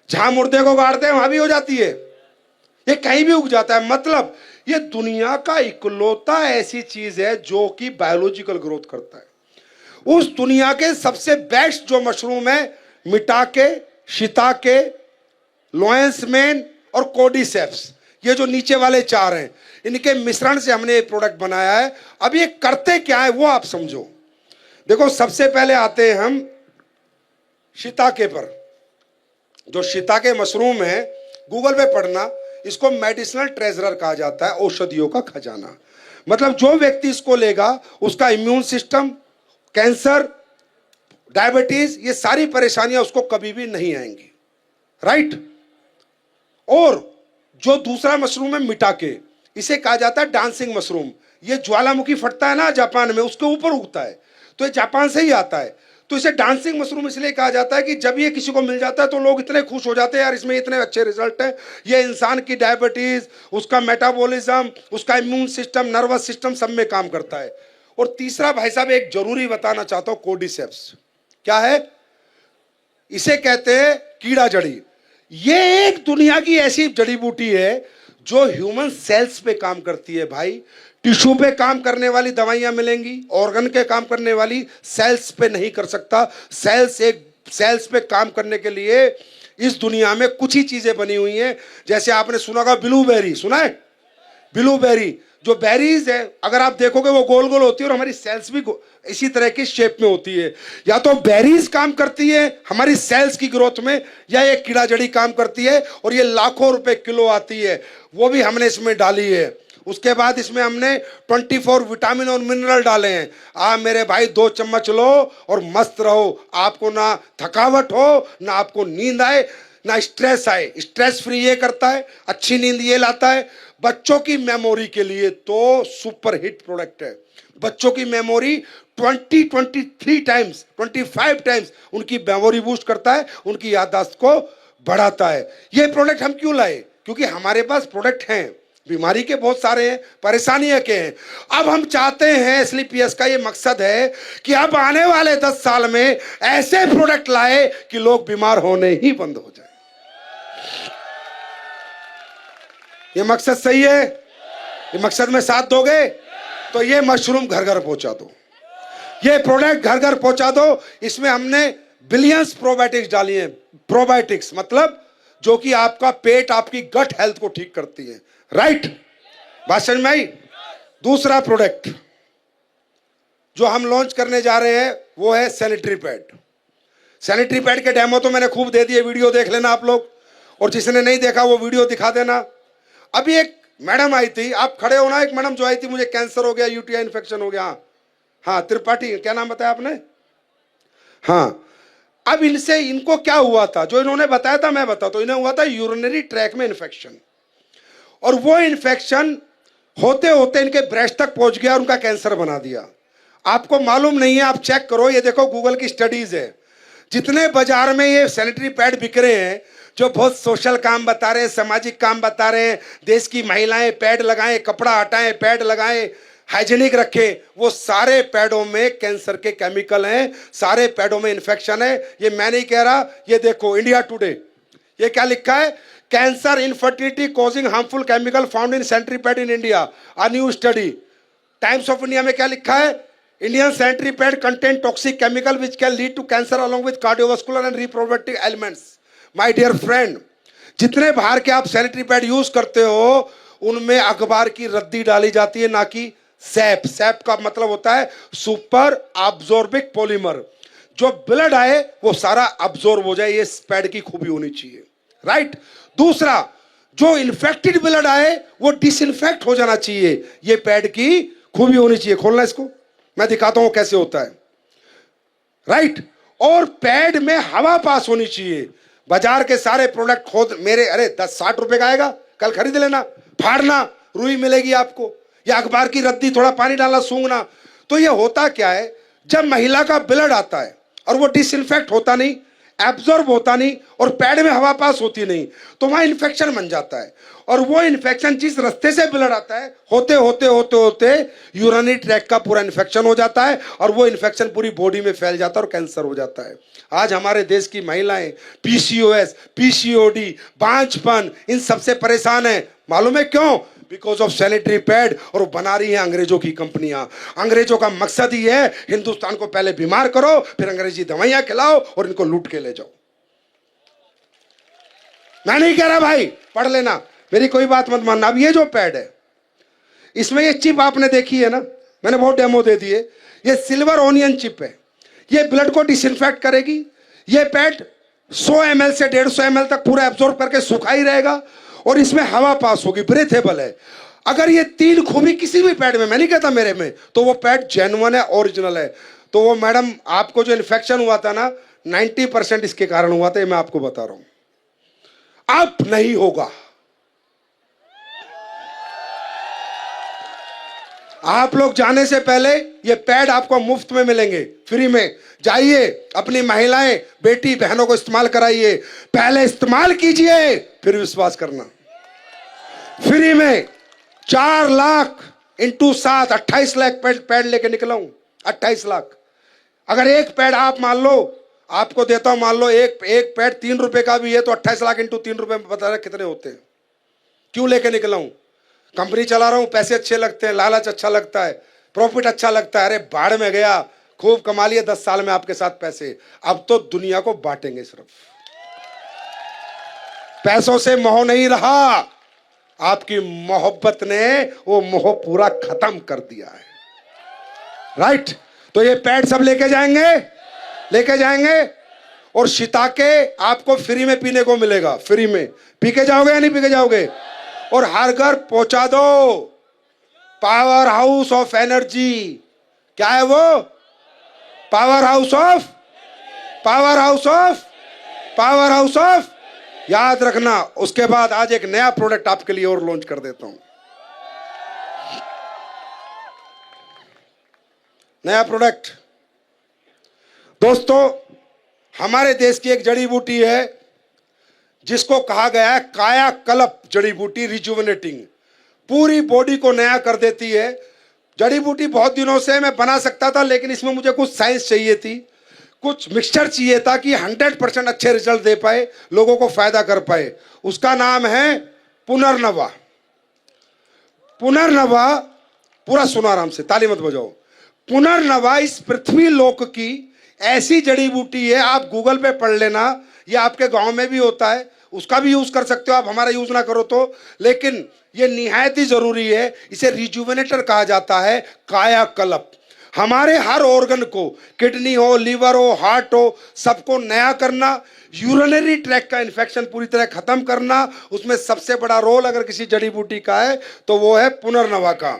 जहां मुर्दे को गाड़ते हैं वहां भी हो जाती है, ये कहीं भी उग जाता है। मतलब ये दुनिया का इकलौता ऐसी चीज है जो कि बायोलॉजिकल ग्रोथ करता है। उस दुनिया के सबसे बेस्ट जो मशरूम है, मिटाके, शिताके, लोएंसमेन और कोडिसेप्स, ये जो नीचे वाले 4 हैं, इनके मिश्रण से हमने एक प्रोडक्ट बनाया है। अब ये करते क्या है वो आप समझो। देखो, सबसे पहले आते हैं हम शिताके पर। जो शिताके मशरूम है, गूगल पे पढ़ना, इसको मेडिसिनल ट्रेजरर कहा जाता है, औषधियों का खजाना। मतलब जो व्यक्ति इसको लेगा उसका इम्यून सिस्टम, कैंसर, डायबिटीज, ये सारी परेशानियां उसको कभी भी नहीं आएंगी, राइट। और जो दूसरा मशरूम है मिटाके, इसे कहा जाता है डांसिंग मशरूम। ये ज्वालामुखी फटता है ना जापान में, उसके ऊपर उगता है, तो ये जापान से ही आता है। तो इसे डांसिंग मशरूम इसलिए कहा जाता है कि जब ये किसी को मिल जाता है तो लोग इतने खुश हो जाते हैं, यार इसमें इतने अच्छे रिजल्ट हैं, ये इंसान की डायबिटीज, उसका मेटाबॉलिज्म, उसका इम्यून सिस्टम, नर्वस सिस्टम सब में काम करता है। और तीसरा भाई साहब एक जरूरी बताना चाहता हूं, कोर्डिसेप्स क्या है? इसे कहते हैं कीड़ा जड़ी। ये एक दुनिया की ऐसी जड़ी बूटी है जो ह्यूमन सेल्स पे काम करती है भाई। टिश्यू पे काम करने वाली दवाइयां मिलेंगी, ऑर्गन के काम करने वाली, सेल्स पे नहीं कर सकता। सेल्स पे काम करने के लिए इस दुनिया में कुछ ही चीजें बनी हुई हैं। जैसे आपने सुना होगा ब्लूबेरी, सुना है? ब्लूबेरी जो बेरीज है, अगर आप देखोगे वो गोल गोल होती है और हमारी सेल्स भी इसी तरह की शेप में होती है। या तो बेरीज काम करती है हमारी सेल्स की ग्रोथ में, या ये कीड़ा जड़ी काम करती है, और ये लाखों रुपए किलो आती है, वो भी हमने इसमें डाली है। उसके बाद इसमें हमने 24 विटामिन और मिनरल डाले हैं। आप मेरे भाई 2 चम्मच लो और मस्त रहो, आपको ना थकावट हो, ना आपको नींद आए, ना स्ट्रेस आए। स्ट्रेस फ्री ये करता है, अच्छी नींद ये लाता है। बच्चों की मेमोरी के लिए तो सुपर हिट प्रोडक्ट है। बच्चों की मेमोरी 23 टाइम्स 25 टाइम्स उनकी मेमोरी बूस्ट करता है, उनकी याददाश्त को बढ़ाता है। ये प्रोडक्ट हम क्यों लाए? क्योंकि हमारे पास प्रोडक्ट हैं, बीमारी के बहुत सारे हैं, परेशानियां के हैं। अब हम चाहते हैं, SLPS का ये मकसद है कि अब आने वाले 10 साल में ऐसे प्रोडक्ट लाए कि लोग बीमार होने ही बंद हो जाए। ये मकसद सही है? ये मकसद में साथ दोगे? तो ये मशरूम घर घर पहुंचा दो, ये प्रोडक्ट घर घर पहुंचा दो। इसमें हमने बिलियंस प्रोबायोटिक्स डाली हैं। प्रोबायोटिक्स मतलब जो कि आपका पेट, आपकी गट हेल्थ को ठीक करती है, राइट? बात समझ में आई? दूसरा प्रोडक्ट जो हम लॉन्च करने जा रहे हैं वो है सैनिटरी पैड। सैनिटरी पैड के डेमो तो मैंने खूब दे दिए, वीडियो देख लेना आप लोग, और जिसने नहीं देखा वो वीडियो दिखा देना। अभी एक मैडम आई थी, आप खड़े हो ना, एक मैडम जो आई थी, मुझे कैंसर हो गया, UTI इन्फेक्शन हो गया। हाँ, त्रिपाठी, क्या नाम बताया आपने? हाँ, अब इनको क्या हुआ था, जो इन्होंने बताया था मैं बताता हूं। इन्हें हुआ था यूरिनरी ट्रैक में इन्फेक्शन, और वो इन्फेक्शन होते होते इनके ब्रेस्ट तक पहुंच गया और उनका कैंसर बना दिया। आपको मालूम नहीं है, आप चेक करो, ये देखो गूगल की स्टडीज है। जितने बाजार में ये सैनिटरी पैड बिक रहे हैं, जो बहुत सोशल काम बता रहे हैं, सामाजिक काम बता रहे हैं, देश की महिलाएं पैड लगाएं, कपड़ा हटाएं, पैड लगाएं, हाइजीनिक रखें, वो सारे पैडों में कैंसर के केमिकल हैं, सारे पैडों में इन्फेक्शन है। ये मैं नहीं कह रहा, ये देखो इंडिया टुडे, ये क्या लिखा है? Cancer infertility causing harmful chemical found in sanitary pad in India, a new study. Times of India में क्या लिखा है? Indian sanitary pad contain toxic chemical which can lead to cancer along with cardiovascular and reproductive elements. My dear friend, जितने बाहर के आप सैनिटरी पैड यूज करते हो उनमें अखबार की रद्दी डाली जाती है, ना कि सैप। सैप का मतलब होता है सुपर अब्जॉर्बिक पॉलीमर। जो ब्लड आए वो सारा अब्जॉर्ब हो जाए, ये पैड की खूबी होनी चाहिए, राइट? दूसरा, जो इन्फेक्टेड ब्लड आए वो डिसइंफेक्ट हो जाना चाहिए, ये पैड की खूबी होनी चाहिए। खोलना इसको, मैं दिखाता हूं कैसे होता है, राइट? और पैड में हवा पास होनी चाहिए। बाजार के सारे प्रोडक्ट खोद मेरे, अरे 10-60 रुपए का आएगा, कल खरीद लेना, फाड़ना, रुई मिलेगी आपको, या अखबार की रद्दी, थोड़ा पानी डालना, सूंघना। तो ये होता क्या है, जब महिला का ब्लड आता है और वो डिसइंफेक्ट होता नहीं, एब्जॉर्ब होता नहीं, और पैड में हवा पास होती नहीं, तो वहां इन्फेक्शन बन जाता है। और वो इन्फेक्शन जिस रास्ते से ब्लड आता है, होते होते होते होते यूरिनरी ट्रैक का पूरा इन्फेक्शन हो जाता है, और वो इन्फेक्शन पूरी बॉडी में फैल जाता है और कैंसर हो जाता है। आज हमारे देश की महिलाएं PCOS, PCOD, बांझपन, इन सबसे परेशान है। मालूम है क्यों? Because of sanitary pad. और वो बना रही है अंग्रेजों की कंपनियां। अंग्रेजों का मकसद ही है हिंदुस्तान को पहले बीमार करो, फिर अंग्रेजी दवाइयां खिलाओ और इनको लूट के ले जाओ। मैं नहीं कह रहा भाई, पढ़ लेना, मेरी कोई बात मत मानना। अब ये जो पैड है, इसमें ये चिप आपने देखी है ना, मैंने बहुत डेमो दे दिए। ये सिल्वर ओनियन चिप है, ये ब्लड को डिसइंफेक्ट करेगी। ये पैड 100 ml से 150 ml तक पूरा एब्जॉर्ब करके सूखा ही रहेगा, और इसमें हवा पास होगी, ब्रेथेबल है। अगर ये 3 खूबी किसी भी पैड में, मैं नहीं कहता मेरे में, तो वो पैड जेन्युइन है, ओरिजिनल है। तो वो मैडम आपको जो इन्फेक्शन हुआ था ना, 90% इसके कारण हुआ था, ये मैं आपको बता रहा हूं। अब नहीं होगा। आप लोग जाने से पहले ये पैड आपको मुफ्त में मिलेंगे, फ्री में। जाइए अपनी महिलाएं, बेटी बहनों को इस्तेमाल कराइए, पहले इस्तेमाल कीजिए फिर विश्वास करना। फ्री में 4 लाख इंटू 7, 28 लाख पैड लेके निकला हूं। 28 लाख। अगर एक पैड आप मान लो, आपको देता हूं, मान लो एक पैड 3 रुपए का भी है, तो 28 लाख इंटू 3 रुपए बता रहे कितने होते हैं। क्यों लेके निकला हूं? कंपनी चला रहा हूं, पैसे अच्छे लगते हैं, लालच अच्छा लगता है, प्रॉफिट अच्छा लगता है। अरे बाढ़ में गया, खूब कमा लिए 10 साल में आपके साथ पैसे, अब तो दुनिया को बांटेंगे। सिर्फ पैसों से मोह नहीं रहा, आपकी मोहब्बत ने वो मोह पूरा खत्म कर दिया है। राइट? तो ये पैड सब लेके जाएंगे और शिताके आपको फ्री में पीने को मिलेगा। फ्री में पी के जाओगे या नहीं पी के जाओगे? और हर घर पहुंचा दो। Power house of energy. क्या है वो? पावर हाउस ऑफ याद रखना। उसके बाद आज एक नया प्रोडक्ट आपके लिए और लॉन्च कर देता हूं। नया प्रोडक्ट दोस्तों, हमारे देश की एक जड़ी बूटी है जिसको कहा गया है कायाकल्प जड़ी बूटी, रिजुविनेटिंग, पूरी बॉडी को नया कर देती है। जड़ी बूटी बहुत दिनों से मैं बना सकता था, लेकिन इसमें मुझे कुछ साइंस चाहिए थी, कुछ मिक्सचर चाहिए था कि 100% अच्छे रिजल्ट दे पाए, लोगों को फायदा कर पाए। उसका नाम है पुनर्नवा। पुनर्नवा, पूरा सुनो आराम से, ताली मत बजाओ। पुनर्नवा इस पृथ्वी लोक की ऐसी जड़ी बूटी है, आप गूगल पे पढ़ लेना, ये आपके गांव में भी होता है, उसका भी यूज कर सकते हो आप, हमारा यूज ना करो तो, लेकिन ये निहायत ही जरूरी है। इसे रिजुविनेटर कहा जाता है, कायाकल्प। हमारे हर ऑर्गन को, किडनी हो, लीवर हो, हार्ट हो, सबको नया करना, यूरिनरी ट्रैक का इन्फेक्शन पूरी तरह खत्म करना, उसमें सबसे बड़ा रोल अगर किसी जड़ी बूटी का है तो वो है पुनर्नवा का।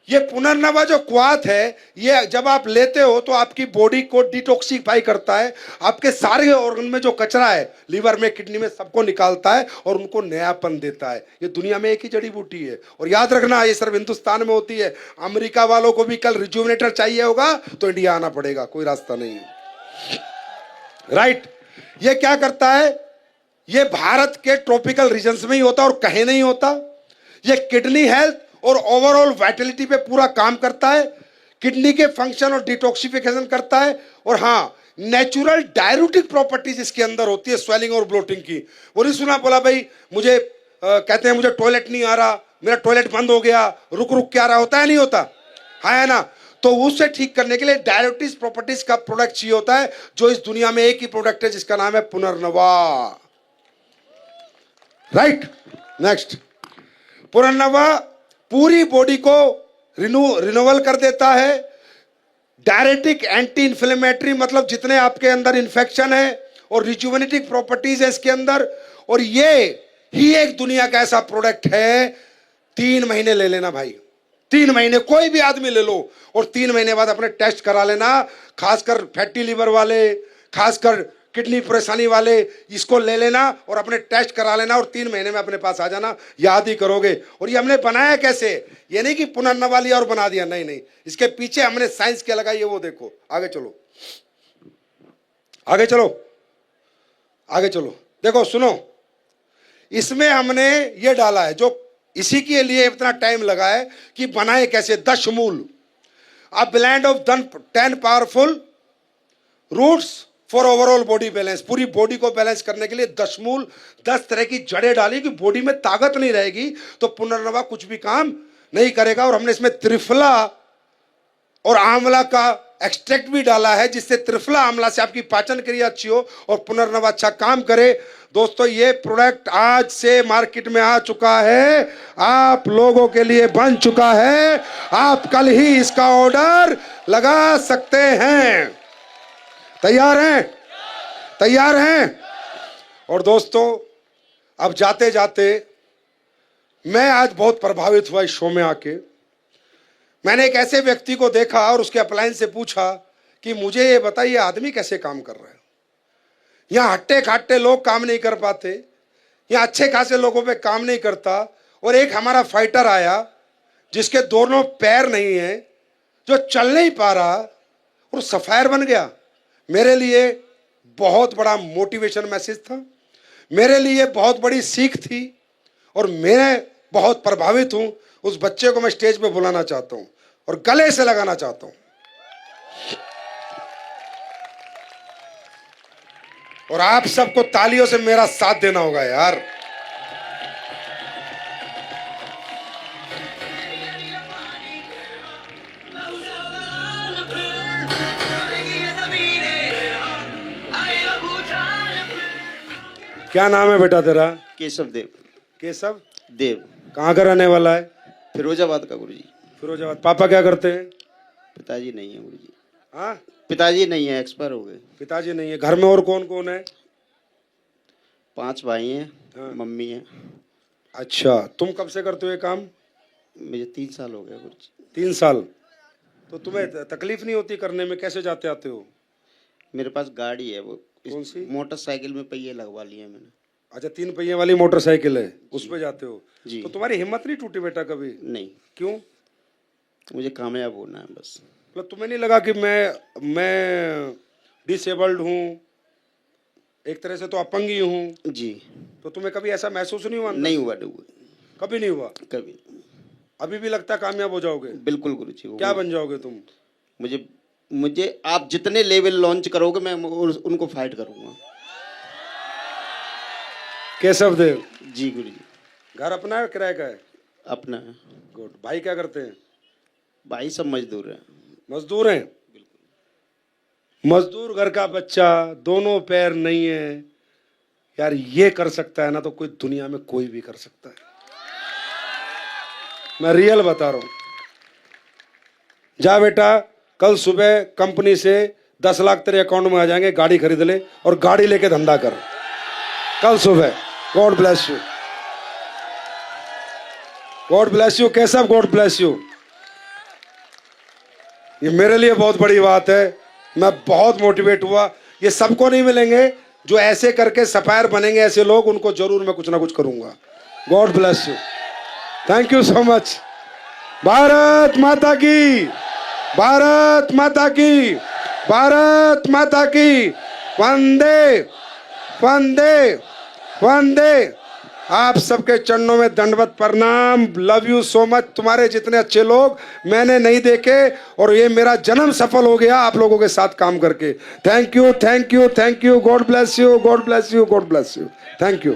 ये पुनर्नवा जो क्वाथ है, ये जब आप लेते हो तो आपकी बॉडी को डिटॉक्सिफाई करता है, आपके सारे ऑर्गन में जो कचरा है, लीवर में, किडनी में, सबको निकालता है और उनको नयापन देता है। ये दुनिया में एक ही जड़ी बूटी है। और याद रखना, ये सिर्फ हिंदुस्तान में होती है। अमेरिका वालों को भी कल रिजुविनेटर चाहिए होगा तो इंडिया आना पड़ेगा, कोई रास्ता नहीं है। राइट? ये क्या करता है? ये भारत के ट्रॉपिकल रीजन्स में ही होता है और कहीं नहीं होता। ये किडनी हेल्थ और ओवरऑल वाइटलिटी पे पूरा काम करता है, किडनी के फंक्शन और डिटॉक्सिफिकेशन करता है। और हाँ, नेचुरल डाययूरेटिक प्रॉपर्टीज इसके अंदर होती है, स्वेलिंग और ब्लोटिंग की। वो नहीं सुना, बोला भाई मुझे कहते हैं मुझे टॉयलेट नहीं आ रहा, मेरा टॉयलेट बंद हो गया, रुक रुक के आ रहा, होता है नहीं होता? हाँ, है ना? तो उसे ठीक करने के लिए डाययूरेटिक प्रॉपर्टीज का प्रोडक्ट चाहिए होता है, जो इस दुनिया में एक ही प्रोडक्ट है जिसका नाम है पुनर्नवा। राइट? नेक्स्ट, पुनर्नवा पूरी बॉडी को रिन्यूअल कर देता है। डायरेटिक, एंटी इंफ्लेमेटरी, मतलब जितने आपके अंदर इन्फेक्शन है, और रिजुविनेटिक प्रॉपर्टीज है इसके अंदर। और ये ही एक दुनिया का ऐसा प्रोडक्ट है, 3 महीने ले लेना भाई, 3 महीने, कोई भी आदमी ले लो, और 3 महीने बाद अपने टेस्ट करा लेना। खासकर फैटी लिवर वाले, खासकर किडनी परेशानी वाले, इसको ले लेना और अपने टेस्ट करा लेना, और 3 महीने में अपने पास आ जाना, याद ही करोगे। और ये हमने बनाया कैसे? ये नहीं कि पुनर्नवा लिया और बना दिया, नहीं नहीं, इसके पीछे हमने साइंस क्या लगाई है वो देखो। आगे चलो, आगे चलो, आगे चलो, देखो, सुनो, इसमें हमने ये डाला है, जो इसी के लिए इतना टाइम लगा है कि बनाए कैसे। 10 मूल, a blend of 10 powerful roots for overall body balance. पूरी बॉडी को बैलेंस करने के लिए 10 मूल, 10 तरह की जड़ें डाली कि बॉडी में ताकत नहीं रहेगी तो पुनर्नवा कुछ भी काम नहीं करेगा। और हमने इसमें त्रिफला और आंवला का एक्सट्रैक्ट भी डाला है, जिससे त्रिफला आंवला से आपकी पाचन क्रिया अच्छी हो और पुनर्नवा अच्छा काम करे। दोस्तों, ये प्रोडक्ट आज से मार्केट में आ चुका है, आप लोगों के लिए बन चुका है, आप कल ही इसका ऑर्डर लगा सकते हैं। तैयार हैं? तैयार हैं? और दोस्तों, अब जाते जाते मैं आज बहुत प्रभावित हुआ इस शो में आके। मैंने एक ऐसे व्यक्ति को देखा और उसके अपलाइन से पूछा कि मुझे ये बताइए आदमी कैसे काम कर रहा है। यहाँ हट्टे खाट्टे लोग काम नहीं कर पाते, यहाँ अच्छे खासे लोगों पे काम नहीं करता, और एक हमारा फाइटर आया जिसके दोनों पैर नहीं है, जो चल नहीं पा रहा और सफायर बन गया। मेरे लिए बहुत बड़ा मोटिवेशन मैसेज था, मेरे लिए बहुत बड़ी सीख थी, और मैं बहुत प्रभावित हूं। उस बच्चे को मैं स्टेज पे बुलाना चाहता हूं और गले से लगाना चाहता हूं, और आप सबको तालियों से मेरा साथ देना होगा यार। क्या नाम है बेटा तेरा? केशव देव। केशव देव कहाँ का रहने वाला है? फिरोजाबाद का गुरुजी। फिरोजाबाद। पापा क्या करते हैं? पिताजी नहीं है गुरुजी। हाँ, पिताजी नहीं है, एक्सपायर हो गए। पिताजी नहीं है। घर में और कौन कौन है? 5 भाई हैं। हाँ। मम्मी है। अच्छा, तुम कब से करते हो ये काम? मुझे 3 साल हो गए गुरुजी। 3 साल। तो तुम्हें तकलीफ नहीं होती करने में? कैसे जाते आते हो? मेरे पास गाड़ी है, वो कौन सी? मोटरसाइकिल में पहिए लगवा लिए हैं मैंने। अच्छा, 3 पहिए वाली मोटरसाइकिल है, उस पे जाते हो? जी। तो तुम्हारी हिम्मत नहीं टूटी बेटा कभी? नहीं, क्यों? मुझे कामयाब होना है बस। मतलब तुम्हें नहीं लगा कि मैं डिसेबल्ड हूँ, एक तरह से तो अपंग ही हूँ? जी। तो तुम्हें कभी ऐसा महसूस नहीं हुआ? नहीं हुआ डूबे, कभी नहीं हुआ? कभी। अभी भी लगता है कामयाब हो जाओगे? बिल्कुल गुरुजी। क्या बन जाओगे तुम? मुझे आप जितने लेवल लॉन्च करोगे मैं उनको फाइट करूंगा। केशव देव जी गुरुजी। घर अपना है किराए का है? अपना है। गुड। भाई क्या करते हैं? भाई सब मजदूर हैं। मजदूर हैं? मजदूर घर का बच्चा, दोनों पैर नहीं है यार, ये कर सकता है ना तो कोई दुनिया में कोई भी कर सकता है। मैं रियल बता रहा हूं। जा बेटा, कल सुबह कंपनी से 10 लाख तेरे अकाउंट में आ जाएंगे, गाड़ी खरीद ले और गाड़ी लेके धंधा कर कल सुबह। God bless you, God bless you Keshav, God bless you. ये मेरे लिए बहुत बड़ी बात है, मैं बहुत मोटिवेट हुआ। ये सबको नहीं मिलेंगे जो ऐसे करके सफायर बनेंगे, ऐसे लोग, उनको जरूर मैं कुछ ना कुछ करूंगा। God bless you, thank you so much. Bharat माता की, भारत माता की, भारत माता की। वंदे वंदे वंदे। आप सबके चरणों में दंडवत प्रणाम। Love you so much. तुम्हारे जितने अच्छे लोग मैंने नहीं देखे, और ये मेरा जन्म सफल हो गया आप लोगों के साथ काम करके। Thank you, thank you, thank you. God bless you, God bless you, God bless you. Thank you.